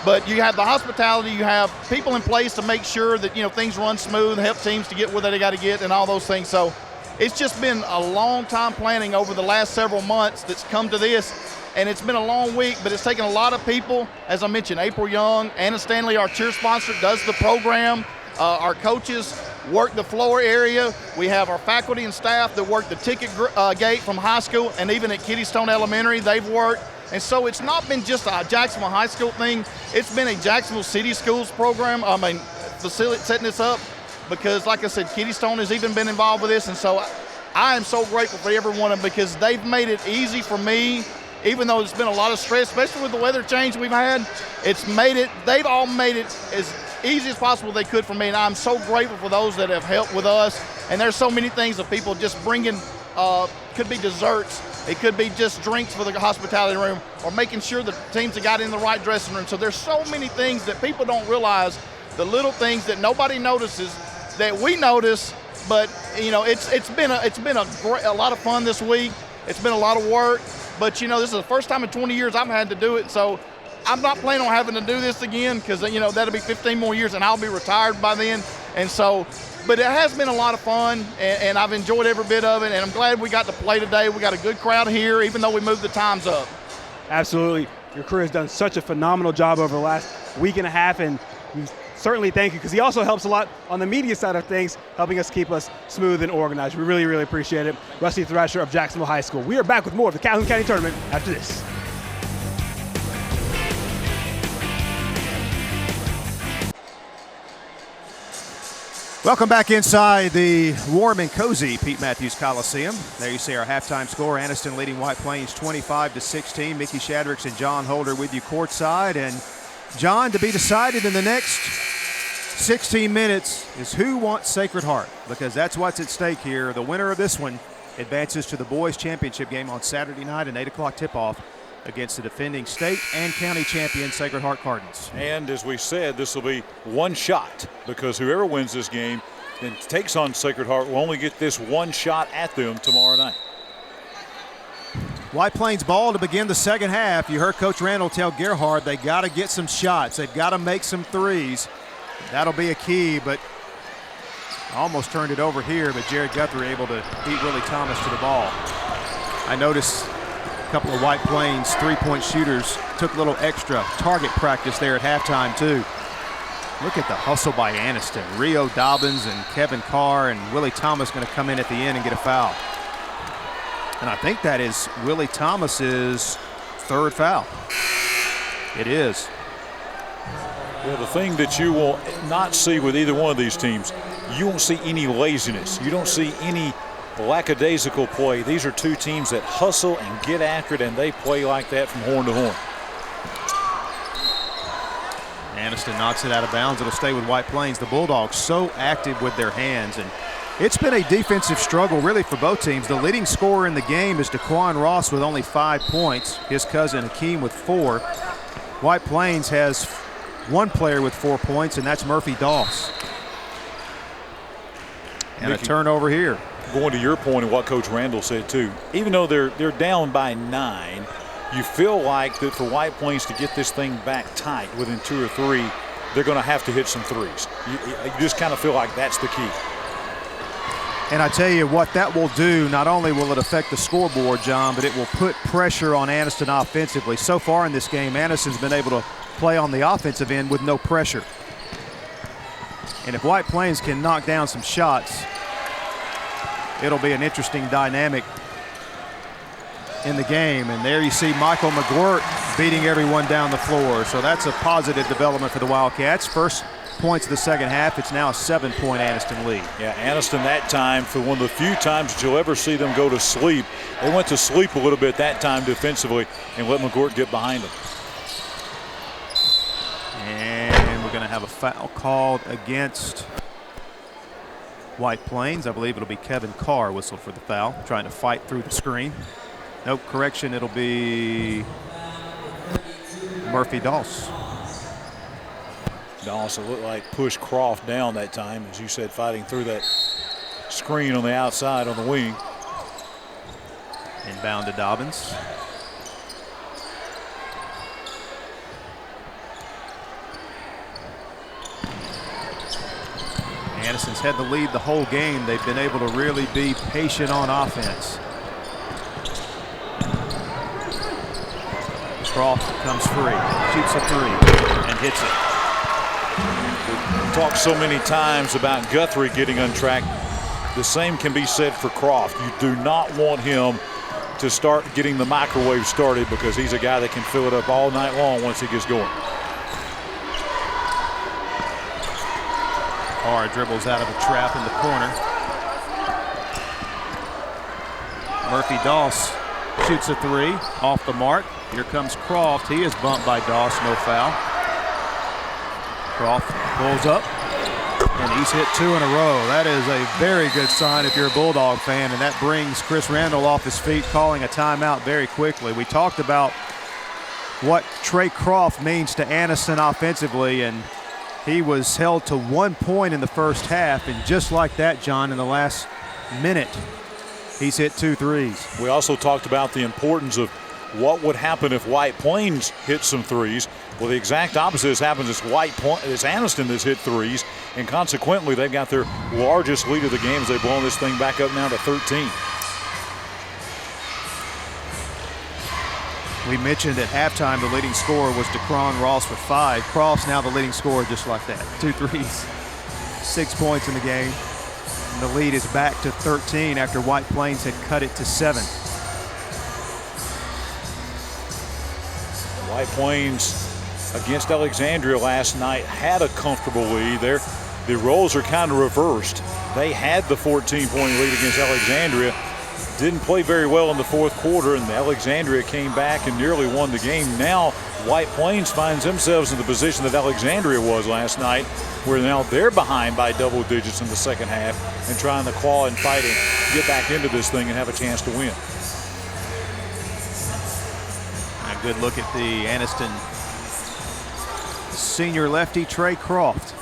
But you have the hospitality, you have people in place to make sure that things run smooth, help teams to get where they got to get, and all those things. So it's just been a long time planning over the last several months that's come to this, and it's been a long week, but it's taken a lot of people. As I mentioned, April Young, Anna Stanley, our cheer sponsor, does the program. Our coaches work the floor area. We have our faculty and staff that work the ticket gate from high school, and even at Kittystone Elementary, they've worked. And so it's not been just a Jacksonville High School thing. It's been a Jacksonville City Schools program, facility setting this up, because like I said, Kittystone has even been involved with this. And so I am so grateful for every one of them because they've made it easy for me, even though it's been a lot of stress, especially with the weather change we've had. They've all made it as easy as possible they could for me, and I'm so grateful for those that have helped with us. And there's so many things of people just bringing, could be desserts, it could be just drinks for the hospitality room, or making sure the teams have got in the right dressing room. So there's so many things that people don't realize, the little things that nobody notices that we notice. But you know, it's been a lot of fun this week. It's been a lot of work, but you know, this is the first time in 20 years I've had to do it. So I'm not planning on having to do this again, because you know that'll be 15 more years and I'll be retired by then. And so, but it has been a lot of fun, and I've enjoyed every bit of it, and I'm glad we got to play today. We got a good crowd here, even though we moved the times up. Absolutely. Your crew has done such a phenomenal job over the last week and a half, and we certainly thank you, because he also helps a lot on the media side of things, helping us keep us smooth and organized. We really, really appreciate it. Rusty Thrasher of Jacksonville High School. We are back with more of the Calhoun County Tournament after this. Welcome back inside the warm and cozy Pete Matthews Coliseum. There you see our halftime score. Anniston leading White Plains 25-16. Mickey Shadricks and John Holder with you courtside. And John, to be decided in the next 16 minutes is who wants Sacred Heart, because that's what's at stake here. The winner of this one advances to the boys championship game on Saturday night, an 8 o'clock tip-off against the defending state and county champion Sacred Heart Cardinals. And as we said, this will be one shot, because whoever wins this game and takes on Sacred Heart will only get this one shot at them tomorrow night. White Plains ball to begin the second half. You heard Coach Randall tell Gerhard they got to get some shots. They've got to make some threes. That'll be a key, but almost turned it over here, but Jared Guthrie able to beat Willie Thomas to the ball. I noticed a couple of White Plains three-point shooters took a little extra target practice there at halftime too. Look at the hustle by Anniston. Rio Dobbins and Kevin Carr, and Willie Thomas going to come in at the end and get a foul. And I think that is Willie Thomas's third foul. It is. Well, the thing that you will not see with either one of these teams, you won't see any laziness. You don't see any lackadaisical play. These are two teams that hustle and get after it, and they play like that from horn to horn. Anniston knocks it out of bounds. It'll stay with White Plains. The Bulldogs so active with their hands, and it's been a defensive struggle really for both teams. The leading scorer in the game is Daquan Ross with only 5 points. His cousin Hakeem with 4. White Plains has one player with 4 points, and that's Murphy Doss. And Mickey, a turnover here. Going to your point and what Coach Randall said too, even though they're down by 9, you feel like that for White Plains to get this thing back tight within 2 or 3, they're going to have to hit some threes. You just kind of feel like that's the key. And I tell you what that will do, not only will it affect the scoreboard, John, but it will put pressure on Anniston offensively. So far in this game, Anniston's been able to play on the offensive end with no pressure. And if White Plains can knock down some shots, it'll be an interesting dynamic in the game. And there you see Michael McGirt beating everyone down the floor. So that's a positive development for the Wildcats. First points of the second half. It's now a 7-point Anniston lead. Yeah, Anniston that time, for one of the few times that you'll ever see them go to sleep, they went to sleep a little bit that time defensively and let McGirt get behind them. And we're going to have a foul called against White Plains. I believe it'll be Kevin Carr whistled for the foul, trying to fight through the screen. Nope, correction, it'll be Murphy Doss. Doss looked like pushed Croft down that time, as you said, fighting through that screen on the outside on the wing. Inbound to Dobbins. Anniston's had the lead the whole game. They've been able to really be patient on offense. Croft comes free, shoots a 3, and hits it. We talked so many times about Guthrie getting untracked. The same can be said for Croft. You do not want him to start getting the microwave started, because he's a guy that can fill it up all night long once he gets going. Carr dribbles out of a trap in the corner. Murphy Doss shoots a 3 off the mark. Here comes Croft. He is bumped by Doss, no foul. Croft pulls up, and he's hit 2 in a row. That is a very good sign if you're a Bulldog fan, and that brings Chris Randall off his feet, calling a timeout very quickly. We talked about what Trey Croft means to Anniston offensively, and he was held to 1 point in the first half, and just like that, John, in the last minute, he's hit 2 threes. We also talked about the importance of what would happen if White Plains hit some threes. Well, the exact opposite happens. It's Anniston that's hit threes, and consequently, they've got their largest lead of the game as they've blown this thing back up now to 13. We mentioned at halftime the leading scorer was DeQuan Ross with 5. Croft's now the leading scorer just like that. 2 threes, 6 points in the game. And the lead is back to 13 after White Plains had cut it to 7. White Plains against Alexandria last night had a comfortable lead there. The roles are kind of reversed. They had the 14-point lead against Alexandria. Didn't play very well in the fourth quarter, and Alexandria came back and nearly won the game. Now White Plains finds themselves in the position that Alexandria was last night, where now they're behind by double digits in the second half and trying to claw and fight and get back into this thing and have a chance to win. A good look at the Anniston senior lefty, Trey Croft.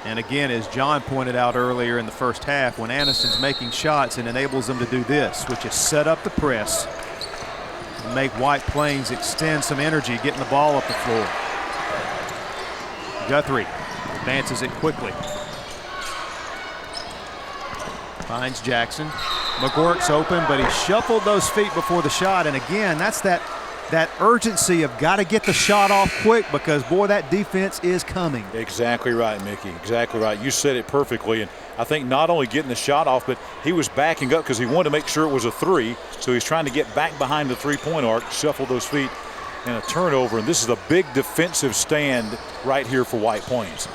And again, as John pointed out earlier in the first half, when Anniston's making shots, it enables them to do this, which is set up the press, make White Plains extend some energy, getting the ball up the floor. Guthrie advances it quickly. Finds Jackson. McGurk's open, but he shuffled those feet before the shot. And again, that's that urgency of got to get the shot off quick, because, boy, that defense is coming. Exactly right, Mickey. Exactly right. You said it perfectly. And I think not only getting the shot off, but he was backing up because he wanted to make sure it was a 3. So he's trying to get back behind the three-point arc, shuffle those feet, and a turnover. And this is a big defensive stand right here for White Plains.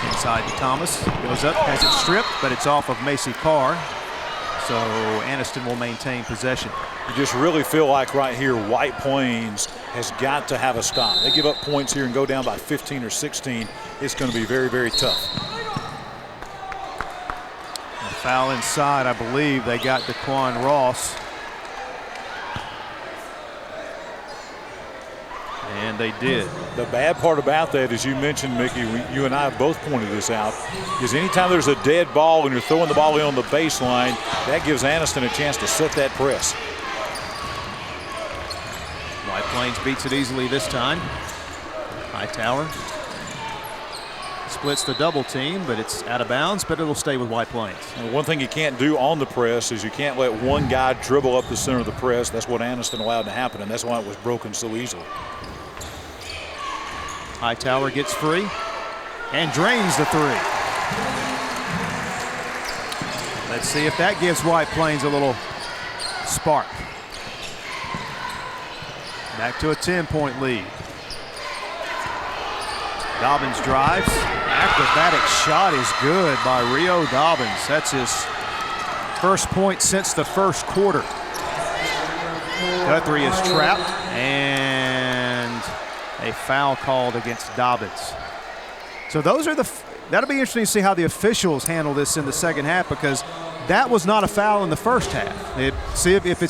Inside to Thomas. Goes up, has it stripped, but it's off of Macy Carr. So Anniston will maintain possession. You just really feel like right here White Plains has got to have a stop. They give up points here and go down by 15 or 16. It's going to be very, very tough. A foul inside, I believe. They got DeQuan Ross. And they did. The bad part about that, as you mentioned, Mickey, you and I have both pointed this out, is anytime there's a dead ball and you're throwing the ball in on the baseline, that gives Anniston a chance to set that press. White Plains beats it easily this time. Hightower splits the double team, but it's out of bounds, but it'll stay with White Plains. And one thing you can't do on the press is you can't let one guy dribble up the center of the press. That's what Anniston allowed to happen, and that's why it was broken so easily. Hightower gets free and drains the 3. Let's see if that gives White Plains a little spark. Back to a 10-point lead. Dobbins drives. Acrobatic shot is good by Rio Dobbins. That's his first point since the first quarter. Guthrie is trapped, and a foul called against Dobbins. So those are that'll be interesting to see how the officials handle this in the second half, because that was not a foul in the first half. See if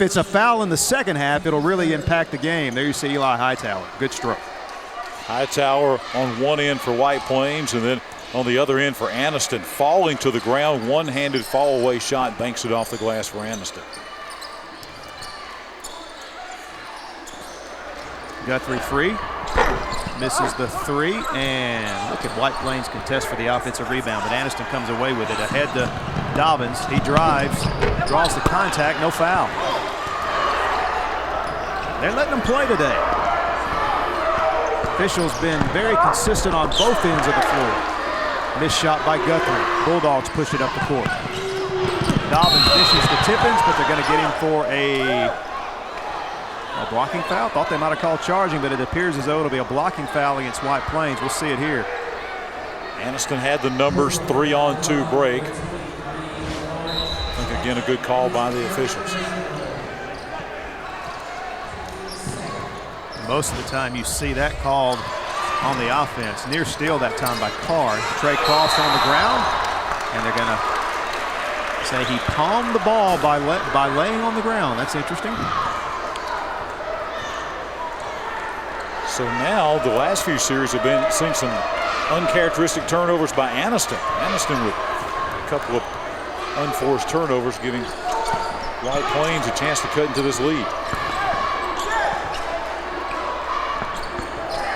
it's a foul in the second half, it'll really impact the game. There you see Eli Hightower. Good stroke. Hightower on one end for White Plains, and then on the other end for Anniston, falling to the ground, one-handed fall-away shot, banks it off the glass for Anniston. Guthrie free, misses the 3, and look at White Plains contest for the offensive rebound, but Anniston comes away with it. Ahead to Dobbins, he drives, draws the contact, no foul. They're letting them play today. Officials been very consistent on both ends of the floor. Missed shot by Guthrie. Bulldogs push it up the court. Dobbins dishes to Tippins, but they're going to get him for a blocking foul. Thought they might have called charging, but it appears as though it'll be a blocking foul against White Plains. We'll see it here. Anniston had the numbers 3-on-2 break. I think, again, a good call by the officials. Most of the time you see that called on the offense. Near steal that time by Carr. Trey Cross on the ground, and they're going to say he palmed the ball by laying on the ground. That's interesting. So now the last few series have been seeing some uncharacteristic turnovers by Anniston. Anniston with a couple of unforced turnovers, giving White Plains a chance to cut into this lead.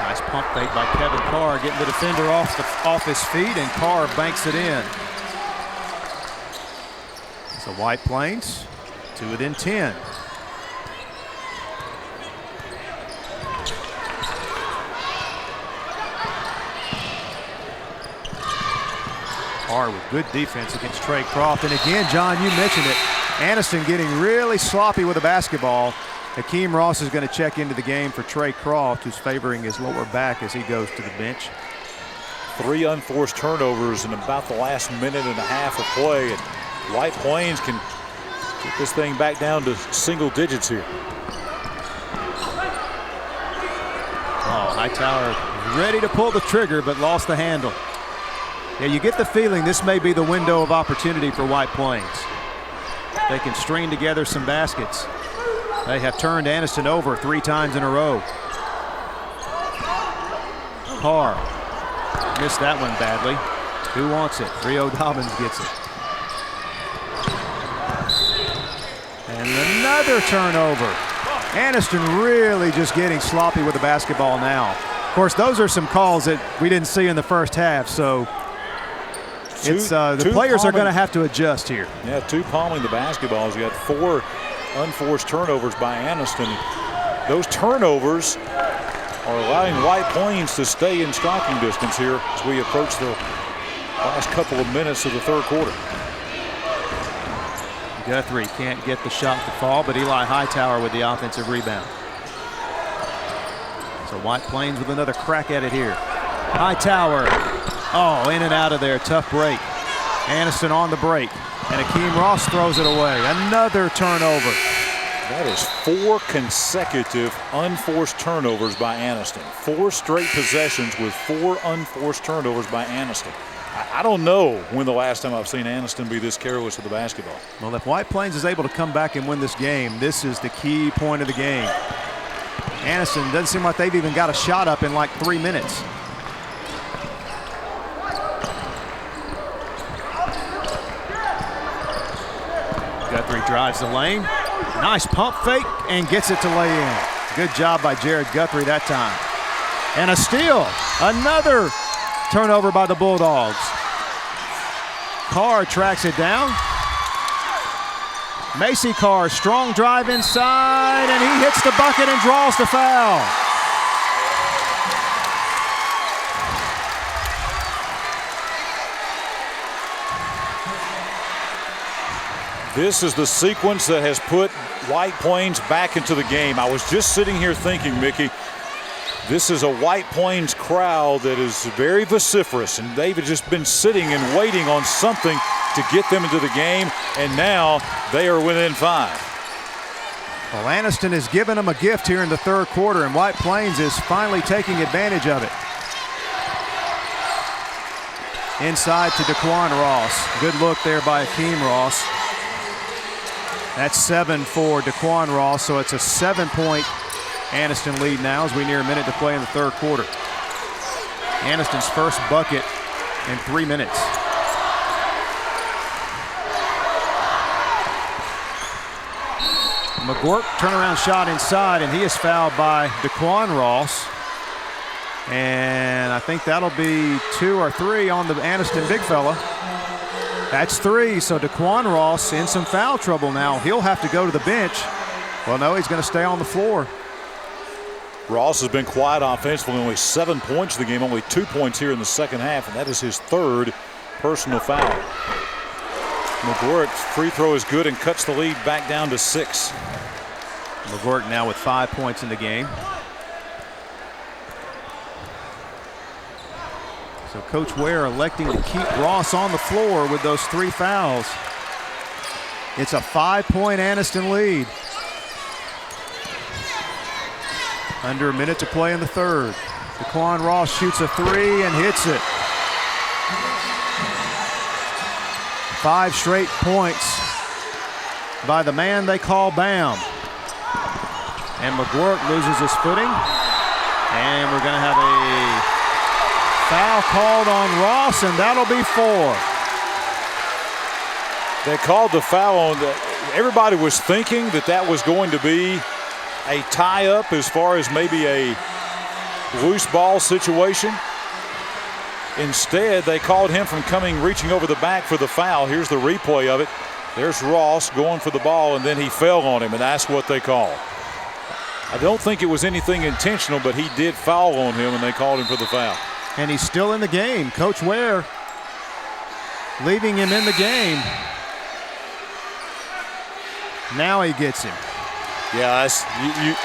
Nice pump fake by Kevin Carr, getting the defender off his feet, and Carr banks it in. So White Plains, 2 within 10. Carr with good defense against Trey Croft. And again, John, you mentioned it. Anniston getting really sloppy with the basketball. Hakeem Ross is going to check into the game for Trey Croft, who's favoring his lower back as he goes to the bench. 3 unforced turnovers in about the last minute and a half of play, and White Plains can get this thing back down to single digits here. Oh, Hightower ready to pull the trigger, but lost the handle. Yeah, you get the feeling this may be the window of opportunity for White Plains. They can string together some baskets. They have turned Anniston over 3 times in a row. Carr missed that one badly. Who wants it? Rio Dobbins gets it. And another turnover. Anniston really just getting sloppy with the basketball now. Of course, those are some calls that we didn't see in the first half, so the players are going to have to adjust here. Yeah, 2 palming the basketballs. You got 4 unforced turnovers by Anniston. Those turnovers are allowing White Plains to stay in striking distance here as we approach the last couple of minutes of the third quarter. Guthrie can't get the shot to fall, but Eli Hightower with the offensive rebound. So White Plains with another crack at it here. Hightower, oh, in and out of there, tough break. Anniston on the break, and Hakeem Ross throws it away. Another turnover. That is 4 consecutive unforced turnovers by Anniston. 4 straight possessions with 4 unforced turnovers by Anniston. I don't know when the last time I've seen Anniston be this careless with the basketball. Well, if White Plains is able to come back and win this game, this is the key point of the game. Anniston doesn't seem like they've even got a shot up in like 3 minutes. Guthrie drives the lane. Nice pump fake and gets it to lay in. Good job by Jared Guthrie that time. And a steal. Another turnover by the Bulldogs. Carr tracks it down. Macy Carr, strong drive inside, and he hits the bucket and draws the foul. This is the sequence that has put White Plains back into the game. I was just sitting here thinking, Mickey, this is a White Plains crowd that is very vociferous, and they've just been sitting and waiting on something to get them into the game, and now they are within 5. Well, Anniston has given them a gift here in the third quarter, and White Plains is finally taking advantage of it. Inside to Daquan Ross. Good look there by Hakeem Ross. That's 7 for Daquan Ross, so it's a 7-point Anniston lead now as we near a minute to play in the third quarter. Anniston's first bucket in 3 minutes. McGurk turnaround shot inside, and he is fouled by Daquan Ross. And I think that'll be 2 or 3 on the Anniston big fella. That's 3, so Daquan Ross in some foul trouble now. He'll have to go to the bench. Well, no, he's going to stay on the floor. Ross has been quiet offensively, only 7 points in the game, only 2 points here in the second half, and that is his 3rd personal foul. McGurk's free throw is good and cuts the lead back down to 6. McGurk now with 5 points in the game. So Coach Ware electing to keep Ross on the floor with those 3 fouls. It's a 5-point Anniston lead. Under a minute to play in the third. Daquan Ross shoots a three and hits it. 5 straight points by the man they call Bam. And McGuirk loses his footing. And we're going to have a foul called on Ross, and that'll be 4. They called the foul on everybody was thinking that was going to be a tie-up as far as maybe a loose ball situation. Instead, they called him from reaching over the back for the foul. Here's the replay of it. There's Ross going for the ball, and then he fell on him, and that's what they called. I don't think it was anything intentional, but he did foul on him, and they called him for the foul. And he's still in the game. Coach Ware leaving him in the game. Now he gets him. Yeah,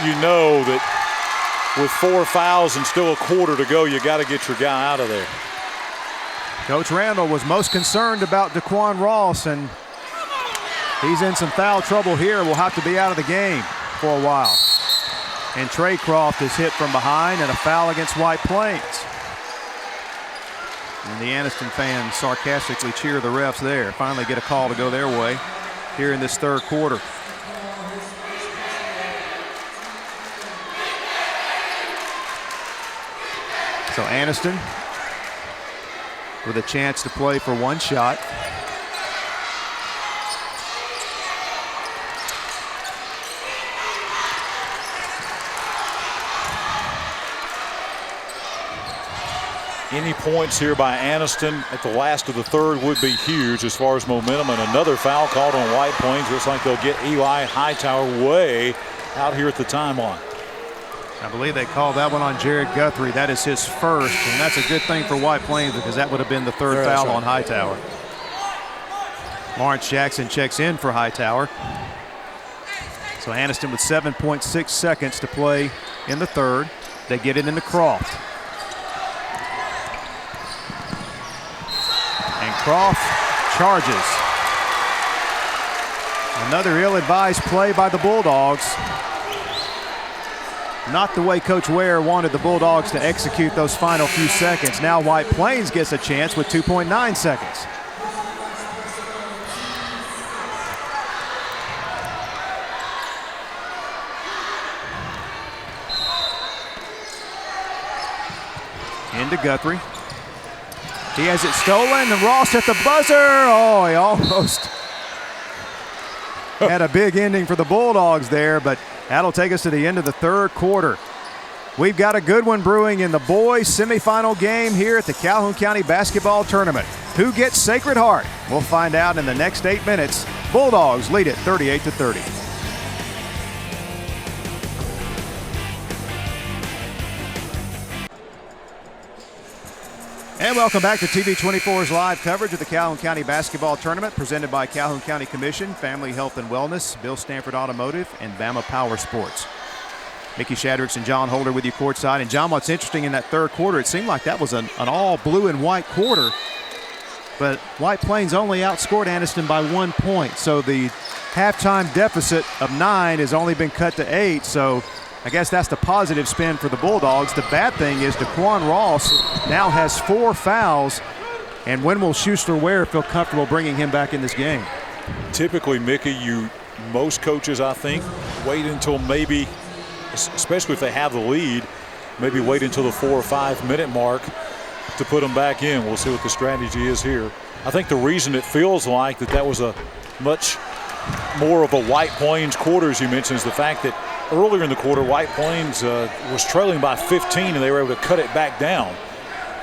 you know that with 4 fouls and still a quarter to go, you got to get your guy out of there. Coach Randall was most concerned about Daquan Ross, and he's in some foul trouble here. Will have to be out of the game for a while. And Trey Croft is hit from behind, and a foul against White Plains. And the Anniston fans sarcastically cheer the refs there. Finally get a call to go their way here in this third quarter. So Anniston with a chance to play for 1 shot. Any points here by Anniston at the last of the third would be huge as far as momentum. And another foul called on White Plains. Looks like they'll get Eli Hightower way out here at the timeline. I believe they called that one on Jared Guthrie. That is his first, and that's a good thing for White Plains because that would have been the third foul on Hightower. Lawrence Jackson checks in for Hightower. So Anniston with 7.6 seconds to play in the third. They get it into Croft. And Croft charges. Another ill-advised play by the Bulldogs. Not the way Coach Ware wanted the Bulldogs to execute those final few seconds. Now White Plains gets a chance with 2.9 seconds. Into Guthrie. He has it stolen, and Ross at the buzzer. Oh, he almost had a big ending for the Bulldogs there, but that'll take us to the end of the third quarter. We've got a good one brewing in the boys semifinal game here at the Calhoun County Basketball Tournament. Who gets Sacred Heart? We'll find out in the next 8 minutes. Bulldogs lead it 38-30. And welcome back to TV24's live coverage of the Calhoun County Basketball Tournament presented by Calhoun County Commission, Family Health and Wellness, Bill Stanford Automotive, and Bama Power Sports. Mickey Shadricks and John Holder with you courtside. And John, what's interesting in that third quarter, it seemed like that was an all blue and white quarter, but White Plains only outscored Anniston by 1 point. So the halftime deficit of 9 has only been cut to 8. So I guess that's the positive spin for the Bulldogs. The bad thing is Daquan Ross now has 4 fouls, and when will Schuster Ware feel comfortable bringing him back in this game? Typically, Mickey, most coaches, I think, wait until maybe, especially if they have the lead, maybe wait until the 4 or 5 minute mark to put them back in. We'll see what the strategy is here. I think the reason it feels like that was a much more of a White Plains quarter, as you mentioned, is the fact that earlier in the quarter, White Plains was trailing by 15, and they were able to cut it back down.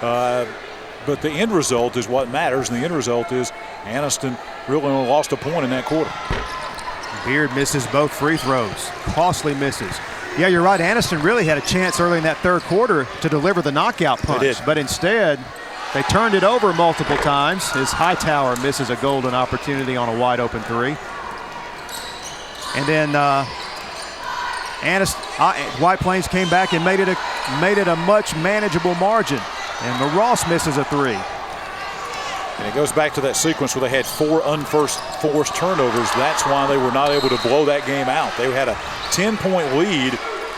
But the end result is what matters, and the end result is Anniston really only lost a point in that quarter. Beard misses both free throws. Costly misses. Yeah, you're right. Anniston really had a chance early in that third quarter to deliver the knockout punch, but instead they turned it over multiple times as Hightower misses a golden opportunity on a wide open 3. And then White Plains came back and made it a much manageable margin. And the Ross misses a 3. And it goes back to that sequence where they had 4 unforced turnovers. That's why they were not able to blow that game out. They had a 10-point lead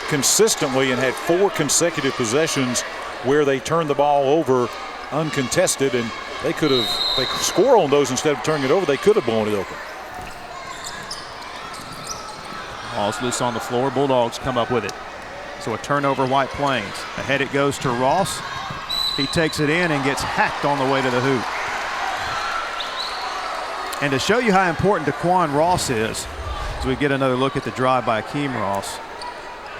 consistently and had 4 consecutive possessions where they turned the ball over uncontested, and they score on those instead of turning it over. They could have blown it open. Ball's loose on the floor. Bulldogs come up with it. So a turnover, White Plains. Ahead it goes to Ross. He takes it in and gets hacked on the way to the hoop. And to show you how important Daquan Ross is, as we get another look at the drive by Akeem Ross,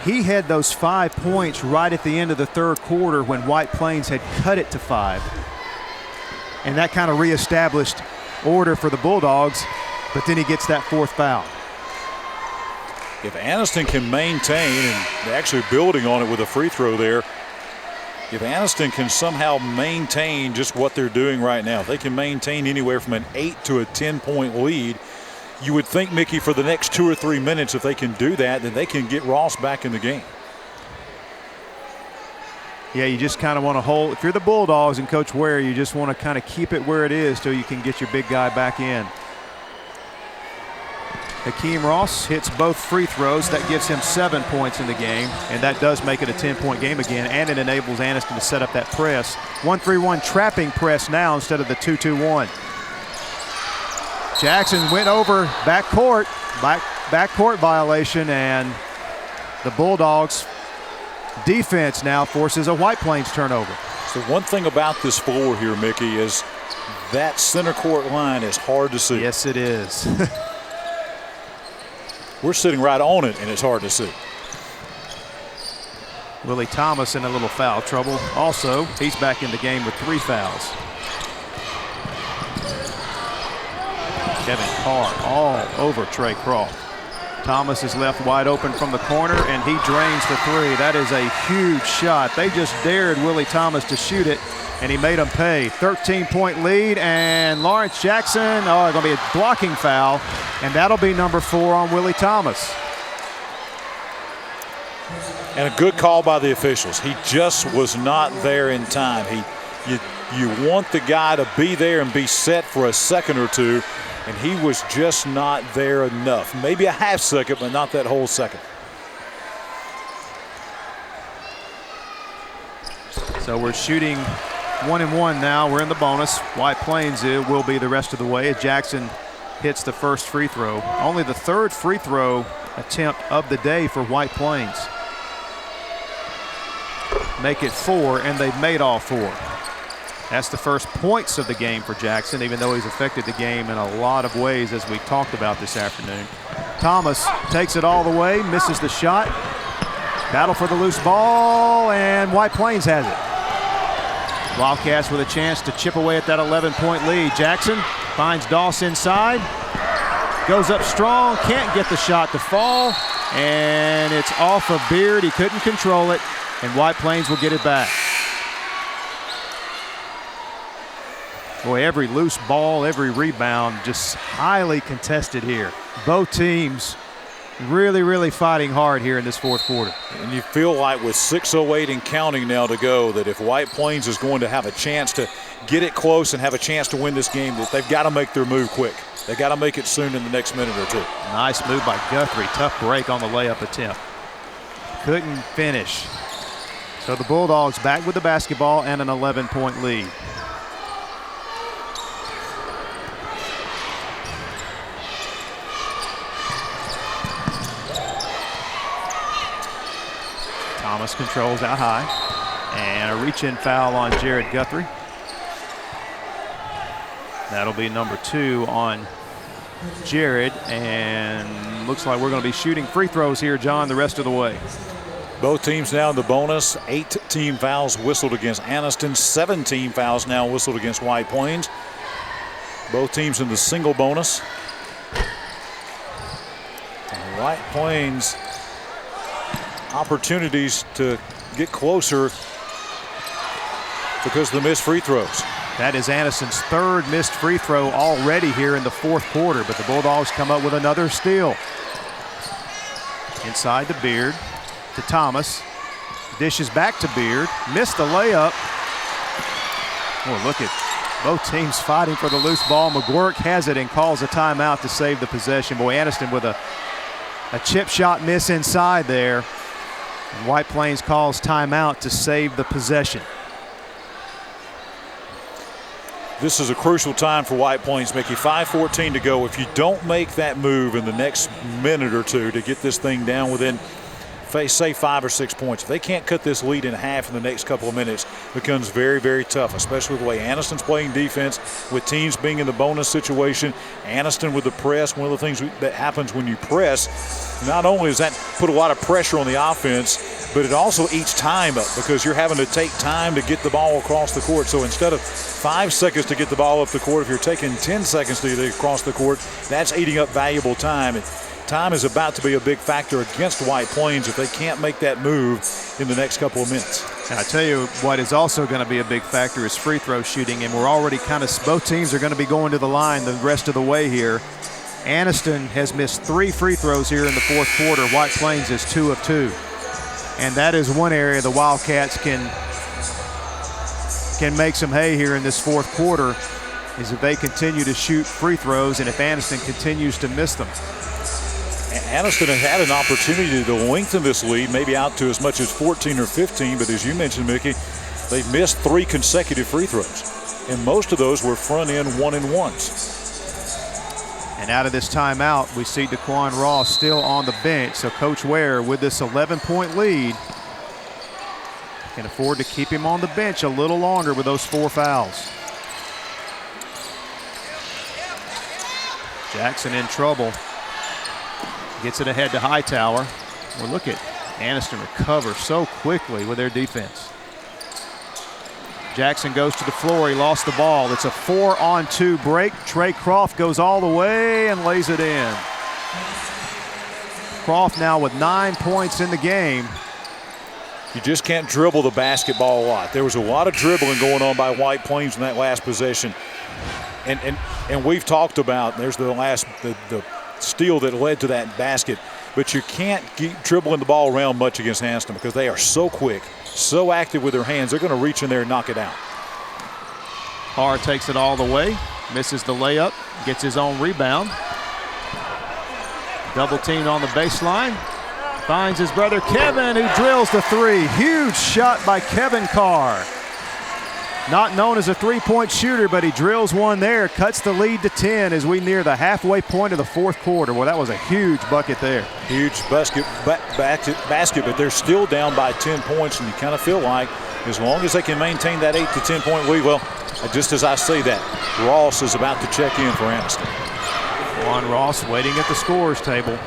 he had those 5 points right at the end of the third quarter when White Plains had cut it to 5. And that kind of reestablished order for the Bulldogs, but then he gets that 4th foul. If Anniston can maintain, and they're actually building on it with a free throw there, if Anniston can somehow maintain just what they're doing right now, they can maintain anywhere from an 8 to a 10-point lead. You would think, Mickey, for the next 2 or 3 minutes, if they can do that, then they can get Ross back in the game. Yeah, you just kind of want to hold. If you're the Bulldogs and Coach Ware, you just want to kind of keep it where it is till you can get your big guy back in. Akeem Ross hits both free throws. That gives him 7 points in the game, and that does make it a 10-point game again, and it enables Anniston to set up that press. 1-3-1 trapping press now instead of the 2-2-1. Jackson went over backcourt violation, and the Bulldogs defense now forces a White Plains turnover. So one thing about this floor here, Mickey, is that center court line is hard to see. Yes, it is. We're sitting right on it, and it's hard to see. Willie Thomas in a little foul trouble. Also, he's back in the game with 3 fouls. Kevin Carr all over Trey Croft. Thomas is left wide open from the corner, and he drains the 3. That is a huge shot. They just dared Willie Thomas to shoot it, and he made him pay. 13-point lead, and Lawrence Jackson, going to be a blocking foul, and that'll be number 4 on Willie Thomas. And a good call by the officials. He just was not there in time. You want the guy to be there and be set for a second or two, and he was just not there enough. Maybe a half second, but not that whole second. So we're shooting 1-1 now. We're in the bonus. White Plains will be the rest of the way as Jackson hits the first free throw. Only the 3rd free throw attempt of the day for White Plains. Make it 4, and they've made all 4. That's the first points of the game for Jackson, even though he's affected the game in a lot of ways, as we talked about this afternoon. Thomas takes it all the way, misses the shot. Battle for the loose ball, and White Plains has it. Wildcats with a chance to chip away at that 11-point lead. Jackson finds Doss inside, goes up strong, can't get the shot to fall, and it's off of Beard. He couldn't control it, and White Plains will get it back. Boy, every loose ball, every rebound, just highly contested here. Both teams really, really fighting hard here in this 4th quarter. And you feel like with 6:08 and counting now to go, that if White Plains is going to have a chance to get it close and have a chance to win this game, that they've got to make their move quick. They got to make it soon in the next minute or two. Nice move by Guthrie. Tough break on the layup attempt. Couldn't finish. So the Bulldogs back with the basketball and an 11-point lead. Thomas controls out high, and a reach-in foul on Jared Guthrie. That'll be number 2 on Jared, and looks like we're going to be shooting free throws here, John, the rest of the way. Both teams now in the bonus. 8 team fouls whistled against Anniston. 17 fouls now whistled against White Plains. Both teams in the single bonus. And White Plains opportunities to get closer because of the missed free throws. That is Anniston's 3rd missed free throw already here in the 4th quarter, but the Bulldogs come up with another steal. Inside to Beard, to Thomas. Dishes back to Beard, missed the layup. Oh, look at both teams fighting for the loose ball. McGuirk has it and calls a timeout to save the possession. Boy, Anniston with a chip shot miss inside there. And White Plains calls timeout to save the possession. This is a crucial time for White Plains, Mickey. 5:14 to go. If you don't make that move in the next minute or two to get this thing down within, say, 5 or 6 points, if they can't cut this lead in half in the next couple of minutes, it becomes very, very tough, especially with the way Anniston's playing defense, with teams being in the bonus situation. Anniston with the press. One of the things that happens when you press, not only does that put a lot of pressure on the offense, but it also eats time up because you're having to take time to get the ball across the court. So instead of 5 seconds to get the ball up the court, if you're taking 10 seconds to get it across the court, that's eating up valuable time. And time is about to be a big factor against White Plains if they can't make that move in the next couple of minutes. And I tell you what is also going to be a big factor is free throw shooting, and we're already both teams are going to be going to the line the rest of the way here. Anniston has missed 3 free throws here in the fourth quarter. White Plains is 2 of 2. And that is one area the Wildcats can make some hay here in this fourth quarter, is if they continue to shoot free throws and if Anniston continues to miss them. Anniston has had an opportunity to lengthen this lead, maybe out to as much as 14 or 15, but as you mentioned, Mickey, they've missed 3 consecutive free throws, and most of those were front-end 1-and-1s. And out of this timeout, we see Daquan Ross still on the bench. So Coach Ware, with this 11-point lead, can afford to keep him on the bench a little longer with those 4 fouls. Jackson in trouble. Gets it ahead to Hightower. Well, look at Anniston recover so quickly with their defense. Jackson goes to the floor. He lost the ball. It's a 4-on-2 break. Trey Croft goes all the way and lays it in. Croft now with 9 points in the game. You just can't dribble the basketball a lot. There was a lot of dribbling going on by White Plains in that last possession. And we've talked about, there's the steal that led to that basket. But you can't keep dribbling the ball around much against Anniston because they are so quick, so active with their hands. They're going to reach in there and knock it out. Carr takes it all the way, misses the layup, gets his own rebound. Double teamed on the baseline. Finds his brother Kevin, who drills the 3. Huge shot by Kevin Carr. Not known as a three-point shooter, but he drills one there, cuts the lead to 10 as we near the halfway point of the fourth quarter. Well, that was a huge bucket there. Huge basket, but they're still down by 10 points, and you kind of feel like as long as they can maintain that 8 to 10 point lead, well, just as I say that, Ross is about to check in for Anniston. Juan Ross waiting at the scorer's table.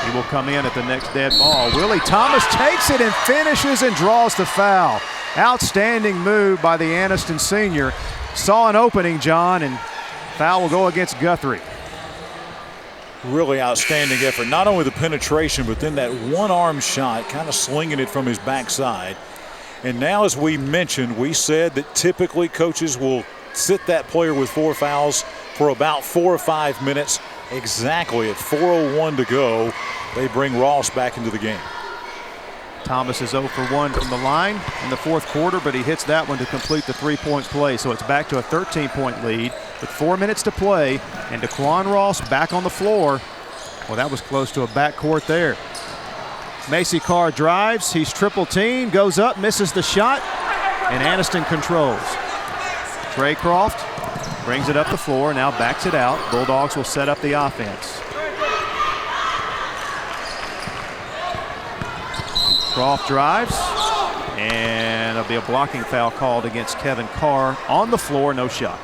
He will come in at the next dead ball. Willie Thomas takes it and finishes and draws the foul. Outstanding move by the Anniston senior. Saw an opening, John, and foul will go against Guthrie. Really outstanding effort. Not only the penetration, but then that one-arm shot, kind of slinging it from his backside. And now, as we mentioned, we said that typically coaches will sit that player with 4 fouls for about 4 or 5 minutes. Exactly at 4:01 to go, they bring Ross back into the game. Thomas is 0 for 1 from the line in the fourth quarter, but he hits that one to complete the 3-point play. So it's back to a 13-point lead with 4 minutes to play, and Daquan Ross back on the floor. Well, that was close to a backcourt there. Macy Carr drives. He's triple teamed, goes up, misses the shot, and Anniston controls. Trey Croft brings it up the floor, now backs it out. Bulldogs will set up the offense. Croft drives, and there'll be a blocking foul called against Kevin Carr on the floor, no shot.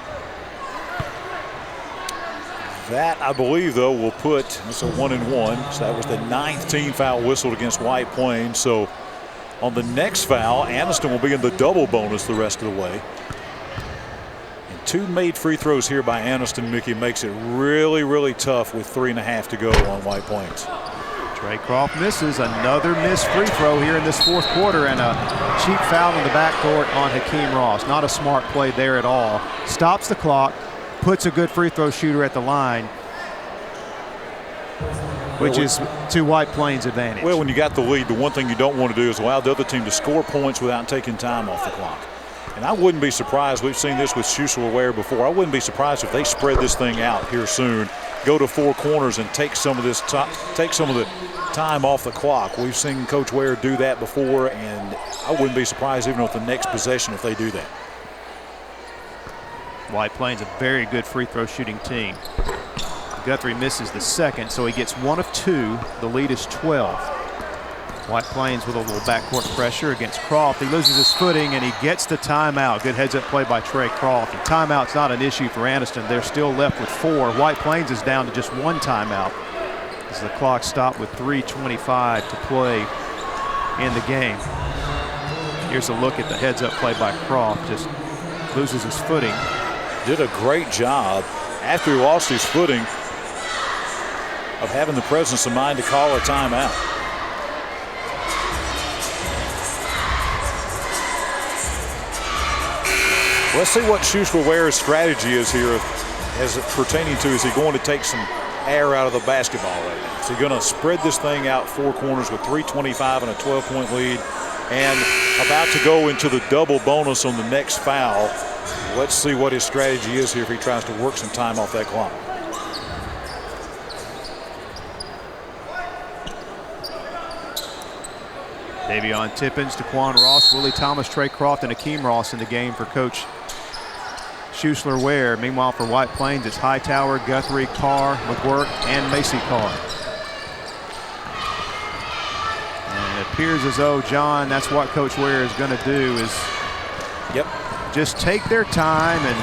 That, I believe, though, will put, it's a 1-and-1, so that was the 9th team foul whistled against White Plains. So on the next foul, Anniston will be in the double bonus the rest of the way. And 2 made free throws here by Anniston. Mickey makes it really, really tough with 3.5 to go on White Plains. Trey Croft misses another missed free throw here in this fourth quarter, and a cheap foul in the backcourt on Hakeem Ross. Not a smart play there at all. Stops the clock, puts a good free throw shooter at the line, which is to White Plains' advantage. Well, when you got the lead, the one thing you don't want to do is allow the other team to score points without taking time off the clock. And I wouldn't be surprised. We've seen this with Schussler-Ware before. I wouldn't be surprised if they spread this thing out here soon, go to four corners and take some of the time off the clock. We've seen Coach Ware do that before, and I wouldn't be surprised even with the next possession if they do that. White Plains, a very good free throw shooting team. Guthrie misses the second, so he gets 1 of 2. The lead is 12. White Plains with a little backcourt pressure against Croft. He loses his footing and he gets the timeout. Good heads up play by Trey Croft. And timeout's not an issue for Anniston. They're still left with 4. White Plains is down to just 1 timeout as the clock stopped with 3:25 to play in the game. Here's a look at the heads up play by Croft. Just loses his footing. Did a great job after he lost his footing of having the presence of mind to call a timeout. Let's see what Schussler-Ware's strategy is here as it pertaining to, is he going to take some air out of the basketball right now? Is he going to spread this thing out four corners with 3:25 and a 12-point lead and about to go into the double bonus on the next foul? Let's see what his strategy is here if he tries to work some time off that clock. Davion Tippins, Daquan Ross, Willie Thomas, Trey Croft, and Akeem Ross in the game for Coach Schussler-Ware. Meanwhile, for White Plains, it's Hightower, Guthrie, Carr, McGuirk, and Macy Carr. And it appears as though, John, that's what Coach Ware is going to do, is just take their time, and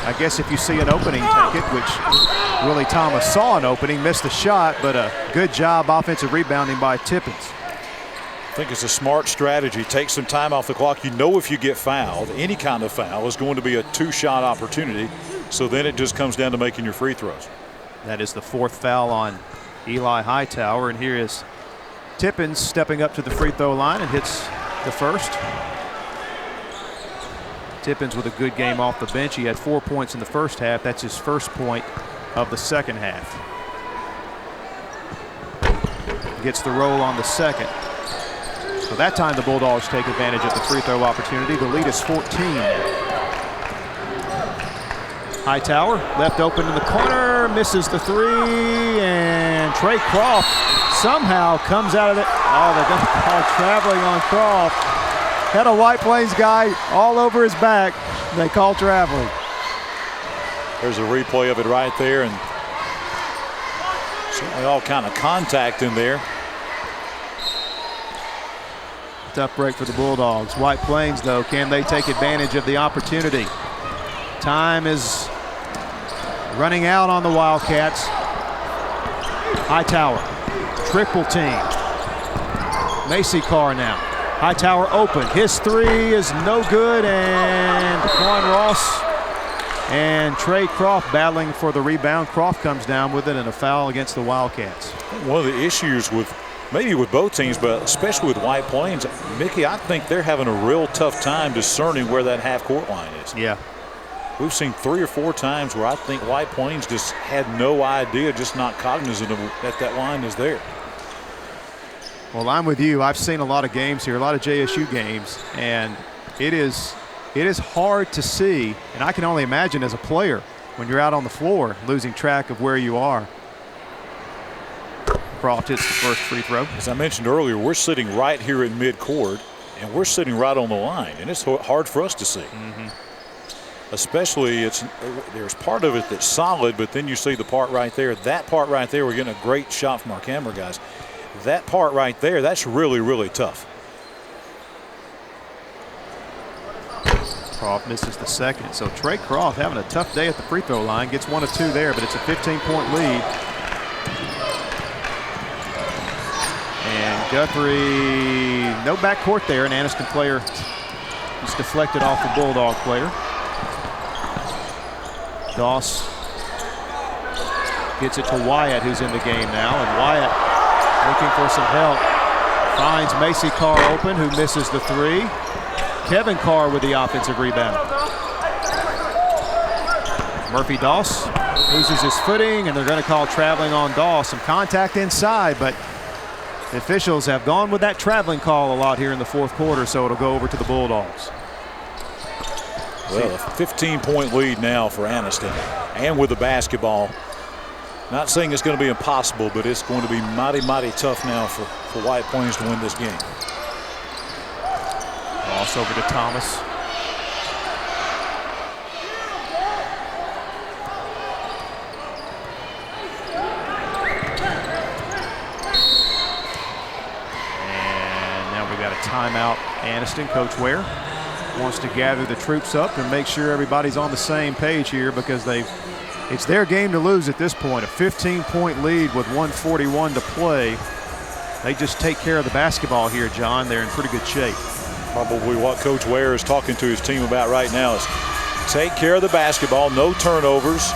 I guess if you see an opening, take it, which Willie Thomas saw an opening, missed the shot, but a good job offensive rebounding by Tippins. I think it's a smart strategy. Take some time off the clock. You know, if you get fouled, any kind of foul is going to be a two-shot opportunity. So then it just comes down to making your free throws. That is the 4th foul on Eli Hightower. And here is Tippins stepping up to the free throw line and hits the first. Tippins with a good game off the bench. He had 4 points in the first half. That's his first point of the second half. Gets the roll on the second. So that time the Bulldogs take advantage of the free throw opportunity. The lead is 14. Hightower left open in the corner, misses the 3, and Trey Croft somehow comes out of it. Oh, they're going to call traveling on Croft. Had a White Plains guy all over his back. They call traveling. There's a replay of it right there, and certainly all kind of contact in there. Tough break for the Bulldogs. White Plains, though, can they take advantage of the opportunity? Time is running out on the Wildcats. Hightower, triple team. Macy Carr now. Hightower open. His 3 is no good, and Daquan Ross and Trey Croft battling for the rebound. Croft comes down with it and a foul against the Wildcats. One of the issues with maybe with both teams, but especially with White Plains, Mickey, I think they're having a real tough time discerning where that half-court line is. Yeah. We've seen 3 or 4 times where I think White Plains just had no idea, just not cognizant of that line is there. Well, I'm with you. I've seen a lot of games here, a lot of JSU games, and it is hard to see, and I can only imagine as a player when you're out on the floor losing track of where you are. Croft hits the first free throw. As I mentioned earlier, we're sitting right here in midcourt, and we're sitting right on the line, and it's hard for us to see. Especially, there's part of it that's solid, but then you see the part right there. That part right there, we're getting a great shot from our camera guys. That part right there, that's really, really tough. Croft misses the second, so Trey Croft having a tough day at the free throw line. Gets 1 of 2 there, but it's a 15-point lead. And Guthrie, no backcourt there. An Anniston player is deflected off the Bulldog player. Doss gets it to Wyatt, who's in the game now. And Wyatt looking for some help. Finds Macy Carr open, who misses the 3. Kevin Carr with the offensive rebound. Murphy Doss loses his footing, and they're going to call traveling on Doss. Some contact inside, but the officials have gone with that traveling call a lot here in the fourth quarter, so it'll go over to the Bulldogs. Well, a 15-point lead now for Anniston, and with the basketball. Not saying it's going to be impossible, but it's going to be mighty, mighty tough now for White Plains to win this game. Cross over to Thomas. And now we've got a timeout. Anniston, Coach Ware wants to gather the troops up and make sure everybody's on the same page here, because it's their game to lose at this point. A 15-point lead with 1:41 to play. They just take care of the basketball here, John. They're in pretty good shape. Probably what Coach Ware is talking to his team about right now is take care of the basketball, no turnovers,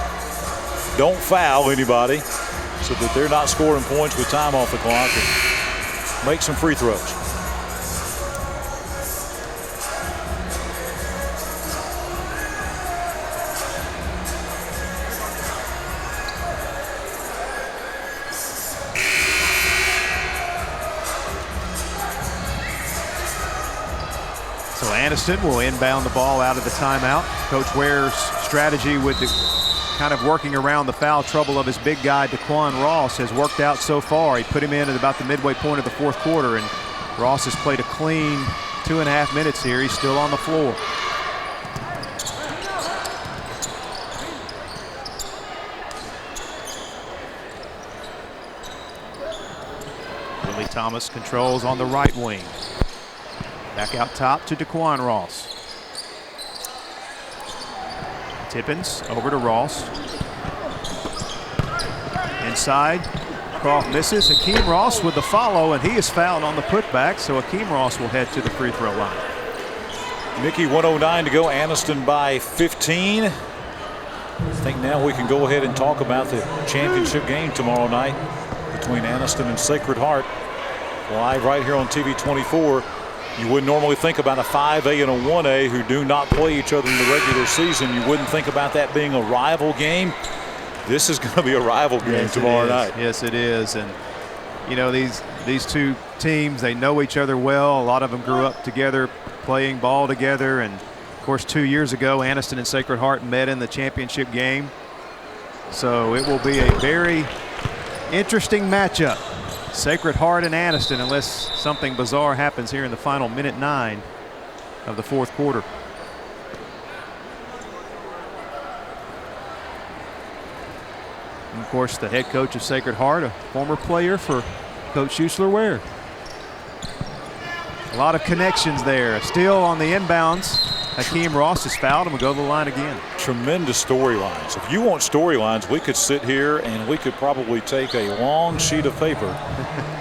don't foul anybody, so that they're not scoring points with time off the clock, and make some free throws. So Anniston will inbound the ball out of the timeout. Coach Ware's strategy with the kind of working around the foul trouble of his big guy, Daquan Ross, has worked out so far. He put him in at about the midway point of the fourth quarter, and Ross has played a clean 2.5 minutes here. He's still on the floor. Willie Thomas controls on the right wing. Back out top to Daquan Ross. Tippins over to Ross. Inside, Croft misses. Hakeem Ross with the follow, and he is fouled on the putback, so Hakeem Ross will head to the free throw line. Mickey, 1:09 to go. Anniston by 15. I think now we can go ahead and talk about the championship game tomorrow night between Anniston and Sacred Heart. Live right here on TV 24. You wouldn't normally think about a 5A and a 1A who do not play each other in the regular season. You wouldn't think about that being a rival game. This is going to be a rival game tomorrow night. Yes, it is. And, you know, these two teams, they know each other well. A lot of them grew up together, playing ball together. And, of course, 2 years ago, Anniston and Sacred Heart met in the championship game. So it will be a very interesting matchup. Sacred Heart and Anniston, unless something bizarre happens here in the final minute 9 of the fourth quarter. And of course, the head coach of Sacred Heart, a former player for Coach Schuessler Ware. A lot of connections there. Still on the inbounds. Hakeem Ross is fouled and will go to the line again. Tremendous storylines. If you want storylines, we could sit here and we could probably take a long sheet of paper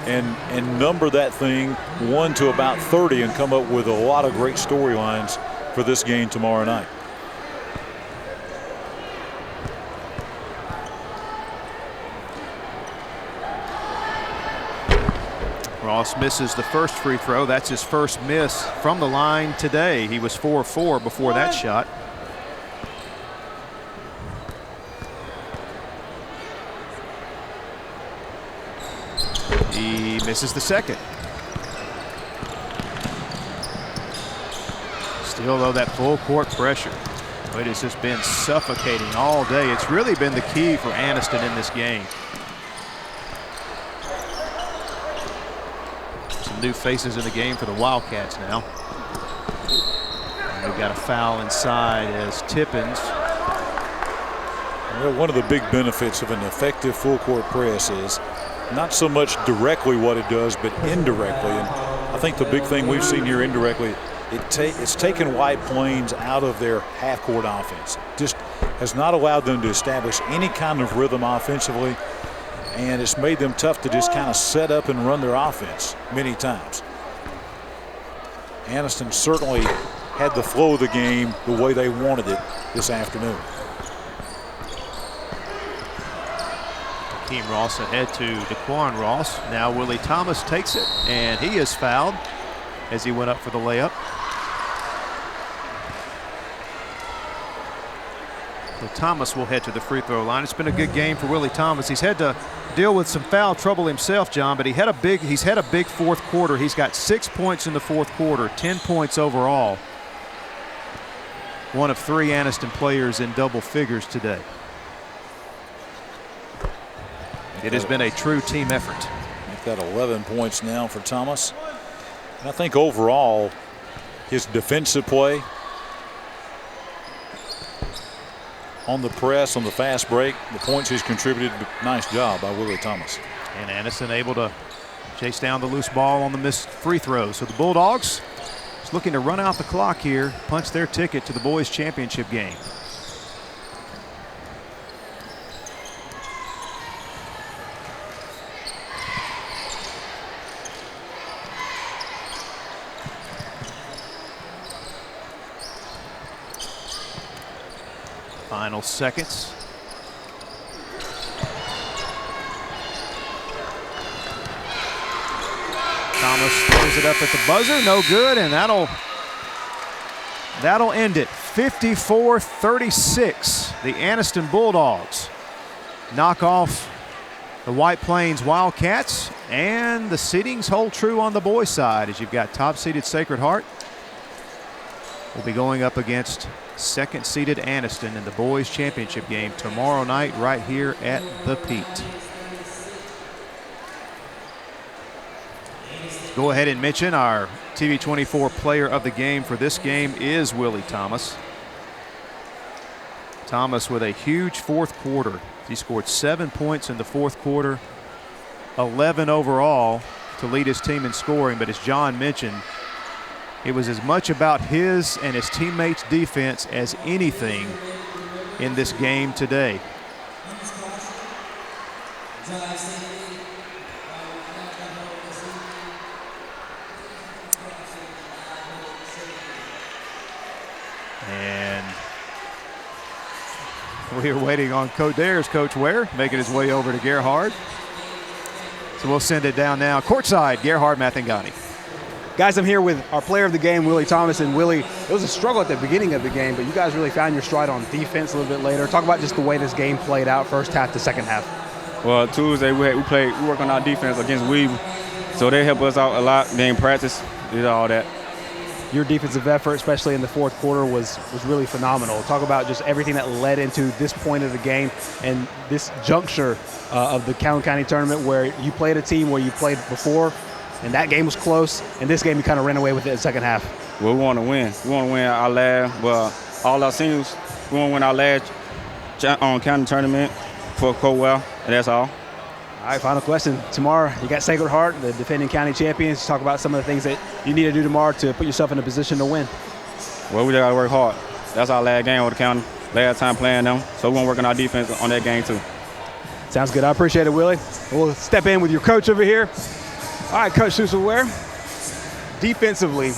and number that thing 1 to about 30 and come up with a lot of great storylines for this game tomorrow night. Ross misses the first free throw. That's his first miss from the line today. He was 4-4 before that shot. He misses the second. Still, though, that full court pressure. It has just been suffocating all day. It's really been the key for Anniston in this game. New faces in the game for the Wildcats now. And we've got a foul inside as Tippins. Well, one of the big benefits of an effective full court press is not so much directly what it does, but indirectly. And I think the big thing we've seen here indirectly, it's taken White Plains out of their half court offense. Just has not allowed them to establish any kind of rhythm offensively. And it's made them tough to just kind of set up and run their offense many times. Anniston certainly had the flow of the game the way they wanted it this afternoon. Hakeem Ross ahead to Daquan Ross. Now Willie Thomas takes it, and he is fouled as he went up for the layup. So Thomas will head to the free throw line. It's been a good game for Willie Thomas. He's had to deal with some foul trouble himself, John, but he's had a big fourth quarter. He's got 6 points in the fourth quarter, 10 points overall. one of 3 Anniston players in double figures today. It has been a true team effort. We've got 11 points now for Thomas. And I think overall, his defensive play on the press, on the fast break, the points he's contributed, nice job by Willie Thomas. And Anniston able to chase down the loose ball on the missed free throw. So the Bulldogs is looking to run out the clock here, punch their ticket to the boys championship game. Final seconds. Thomas throws it up at the buzzer, no good, and that'll end it. 54-36. The Anniston Bulldogs knock off the White Plains Wildcats, and the seedings hold true on the boys' side as you've got top-seeded Sacred Heart will be going up against second-seeded Anniston in the boys' championship game tomorrow night right here at the Pete. Go ahead and mention our TV24 player of the game for this game is Willie Thomas. Thomas with a huge fourth quarter. He scored 7 points in the fourth quarter, 11 overall to lead his team in scoring. But as John mentioned, it was as much about his and his teammates' defense as anything in this game today. And we are waiting on There's Coach Ware making his way over to Gerhard. So we'll send it down now. Courtside, Gerhard Mathangani. Guys, I'm here with our player of the game, Willie Thomas. And Willie, it was a struggle at the beginning of the game, but you guys really found your stride on defense a little bit later. Talk about just the way this game played out first half to second half. Well, Tuesday we work on our defense against Weaver, so they help us out a lot. They in practice, did all that. Your defensive effort, especially in the fourth quarter, was really phenomenal. Talk about just everything that led into this point of the game and this juncture of the Calhoun County tournament where you played a team where you played before, and that game was close, and this game you kind of ran away with it in the second half. Well, we want to win. We want to win our last, well, all our seniors, we want to win our last county tournament for Colwell, and that's all. All right, final question. Tomorrow, you got Sacred Heart, the defending county champions. Talk about some of the things that you need to do tomorrow to put yourself in a position to win. Well, we just got to work hard. That's our last game with the county, last time playing them. So we're going to work on our defense on that game, too. Sounds good. I appreciate it, Willie. We'll step in with your coach over here. All right, Coach Ware. Defensively,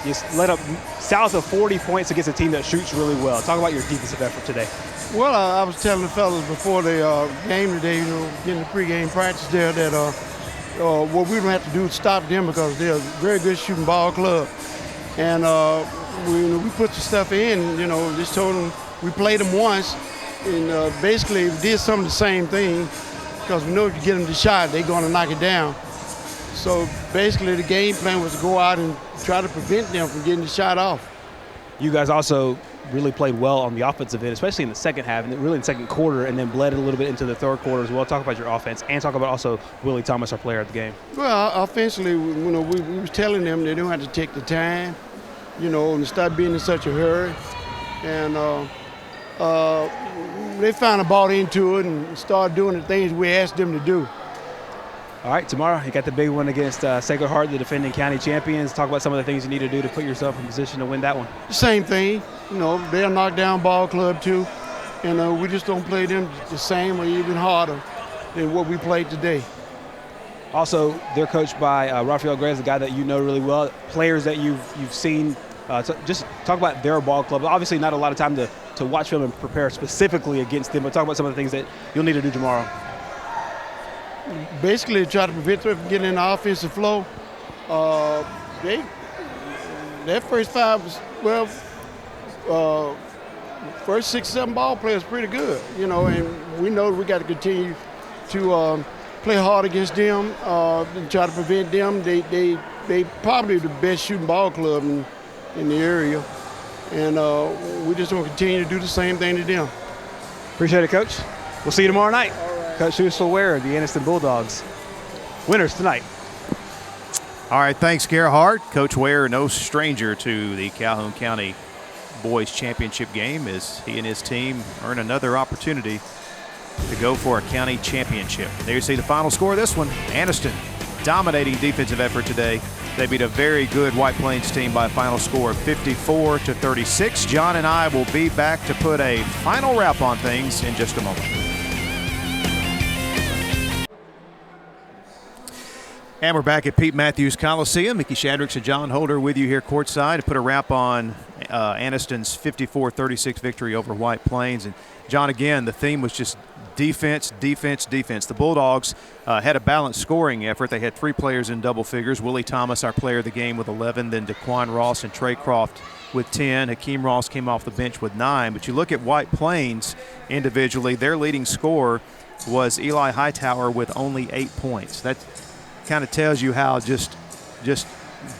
you let up south of 40 points against a team that shoots really well. Talk about your defensive effort today. Well, I was telling the fellas before the game today, getting the pregame practice there, that what we don't have to do is stop them because they're a very good shooting ball club. And we put the stuff in, just told them we played them once and basically did some of the same thing because we know if you get them the shot, they're going to knock it down. So basically the game plan was to go out and try to prevent them from getting the shot off. You guys also really played well on the offensive end, especially in the second half and really in the second quarter, and then bled a little bit into the third quarter as well. Talk about your offense and talk about also Willie Thomas, our player of the game. Well, offensively, we was telling them they don't have to take the time, and stop being in such a hurry. And they finally bought into it and started doing the things we asked them to do. All right, tomorrow you got the big one against Sacred Heart, the defending county champions. Talk about some of the things you need to do to put yourself in position to win that one. Same thing. They're a knockdown ball club too. And we just don't play them the same or even harder than what we played today. Also, they're coached by Rafael Graves, a guy that you know really well. Players that you've seen. So just talk about their ball club. Obviously not a lot of time to watch film and prepare specifically against them, but talk about some of the things that you'll need to do tomorrow. Basically try to prevent them from getting in the offensive flow. That first five was, first 6, 7 ball players pretty good, and we know we got to continue to play hard against them and try to prevent them. They probably the best shooting ball club in the area. and we just going to continue to do the same thing to them. Appreciate it, Coach. We'll see you tomorrow night. Coach Suso Ware, the Anniston Bulldogs. Winners tonight. All right, thanks, Gerhard. Coach Ware, no stranger to the Calhoun County Boys Championship game, as he and his team earn another opportunity to go for a county championship. There you see the final score of this one. Anniston dominating defensive effort today. They beat a very good White Plains team by a final score of 54-36. John and I will be back to put a final wrap on things in just a moment. And we're back at Pete Matthews Coliseum. Mickey Shadricks and John Holder with you here courtside to put a wrap on Anniston's 54-36 victory over White Plains. And John, again, the theme was just defense, defense, defense. The Bulldogs had a balanced scoring effort. They had 3 players in double figures. Willie Thomas, our player of the game, with 11. Then DeQuan Ross and Trey Croft with 10. Hakeem Ross came off the bench with 9. But you look at White Plains individually, their leading scorer was Eli Hightower with only 8 points. That kind of tells you how just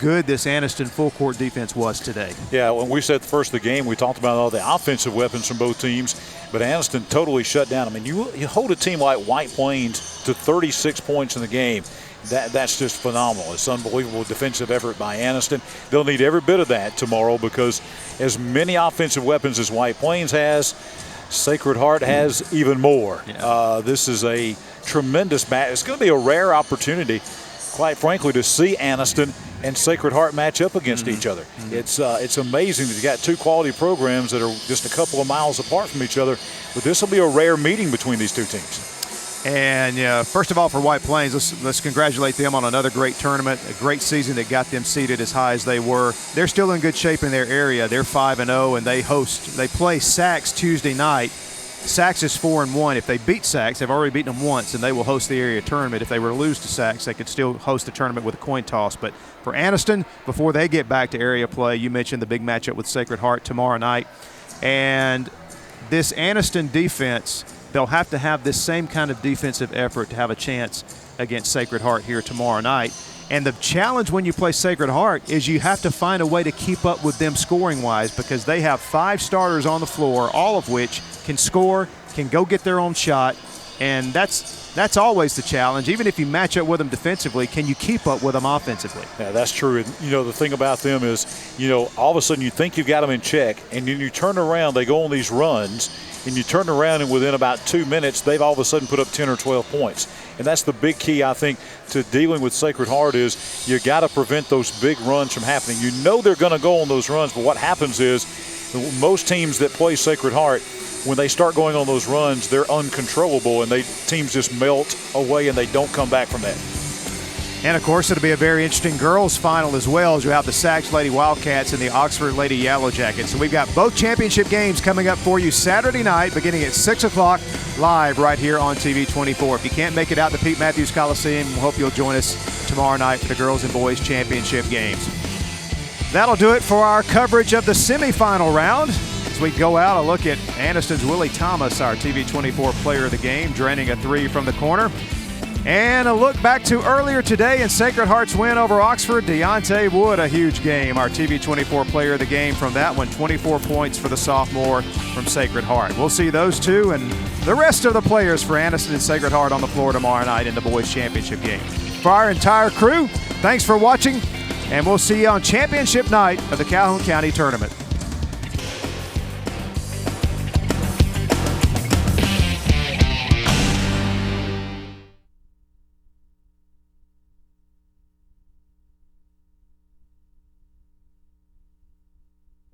good this Anniston full court defense was today. Yeah, when we said the first of the game, we talked about all the offensive weapons from both teams, but Anniston totally shut down. I mean, you hold a team like White Plains to 36 points in the game. That's just phenomenal. It's unbelievable defensive effort by Anniston. They'll need every bit of that tomorrow, because as many offensive weapons as White Plains has, Sacred Heart has even more. Yeah. This is a tremendous match. It's going to be a rare opportunity, quite frankly, to see Anniston and Sacred Heart match up against each other. It's amazing that you got 2 quality programs that are just a couple of miles apart from each other, but this will be a rare meeting between these 2 teams. And first of all, for White Plains, let's congratulate them on another great tournament, a great season that got them seated as high as they were. They're still in good shape in their area. They're 5-0, and they play Sax Tuesday night. Sax is 4-1. If they beat Sax, they've already beaten them once, and they will host the area tournament. If they were to lose to Sax, they could still host the tournament with a coin toss. But for Anniston, before they get back to area play, you mentioned the big matchup with Sacred Heart tomorrow night. And this Anniston defense, they'll have to have this same kind of defensive effort to have a chance against Sacred Heart here tomorrow night. And the challenge when you play Sacred Heart is you have to find a way to keep up with them scoring-wise, because they have 5 starters on the floor, all of which can score, can go get their own shot, and that's always the challenge. Even if you match up with them defensively, can you keep up with them offensively? Yeah, that's true. And, the thing about them is, all of a sudden you think you've got them in check, and then you turn around, they go on these runs, and you turn around, and within about 2 minutes, they've all of a sudden put up 10 or 12 points. And that's the big key, I think, to dealing with Sacred Heart is you got to prevent those big runs from happening. You know they're going to go on those runs, but what happens is most teams that play Sacred Heart, when they start going on those runs, they're uncontrollable, and teams just melt away, and they don't come back from that. And, of course, it'll be a very interesting girls' final as well, as you have the Sax Lady Wildcats and the Oxford Lady Yellow Jackets. So we've got both championship games coming up for you Saturday night, beginning at 6 o'clock, live right here on TV 24. If you can't make it out to Pete Matthews Coliseum, we hope you'll join us tomorrow night for the girls and boys championship games. That'll do it for our coverage of the semifinal round. As we go out, a look at Anniston's Willie Thomas, our TV 24 player of the game, draining a 3 from the corner. And a look back to earlier today in Sacred Heart's win over Oxford. Deontay Wood, a huge game. Our TV 24 player of the game from that one, 24 points for the sophomore from Sacred Heart. We'll see those 2 and the rest of the players for Anniston and Sacred Heart on the floor tomorrow night in the boys championship game. For our entire crew, thanks for watching, and we'll see you on championship night of the Calhoun County Tournament.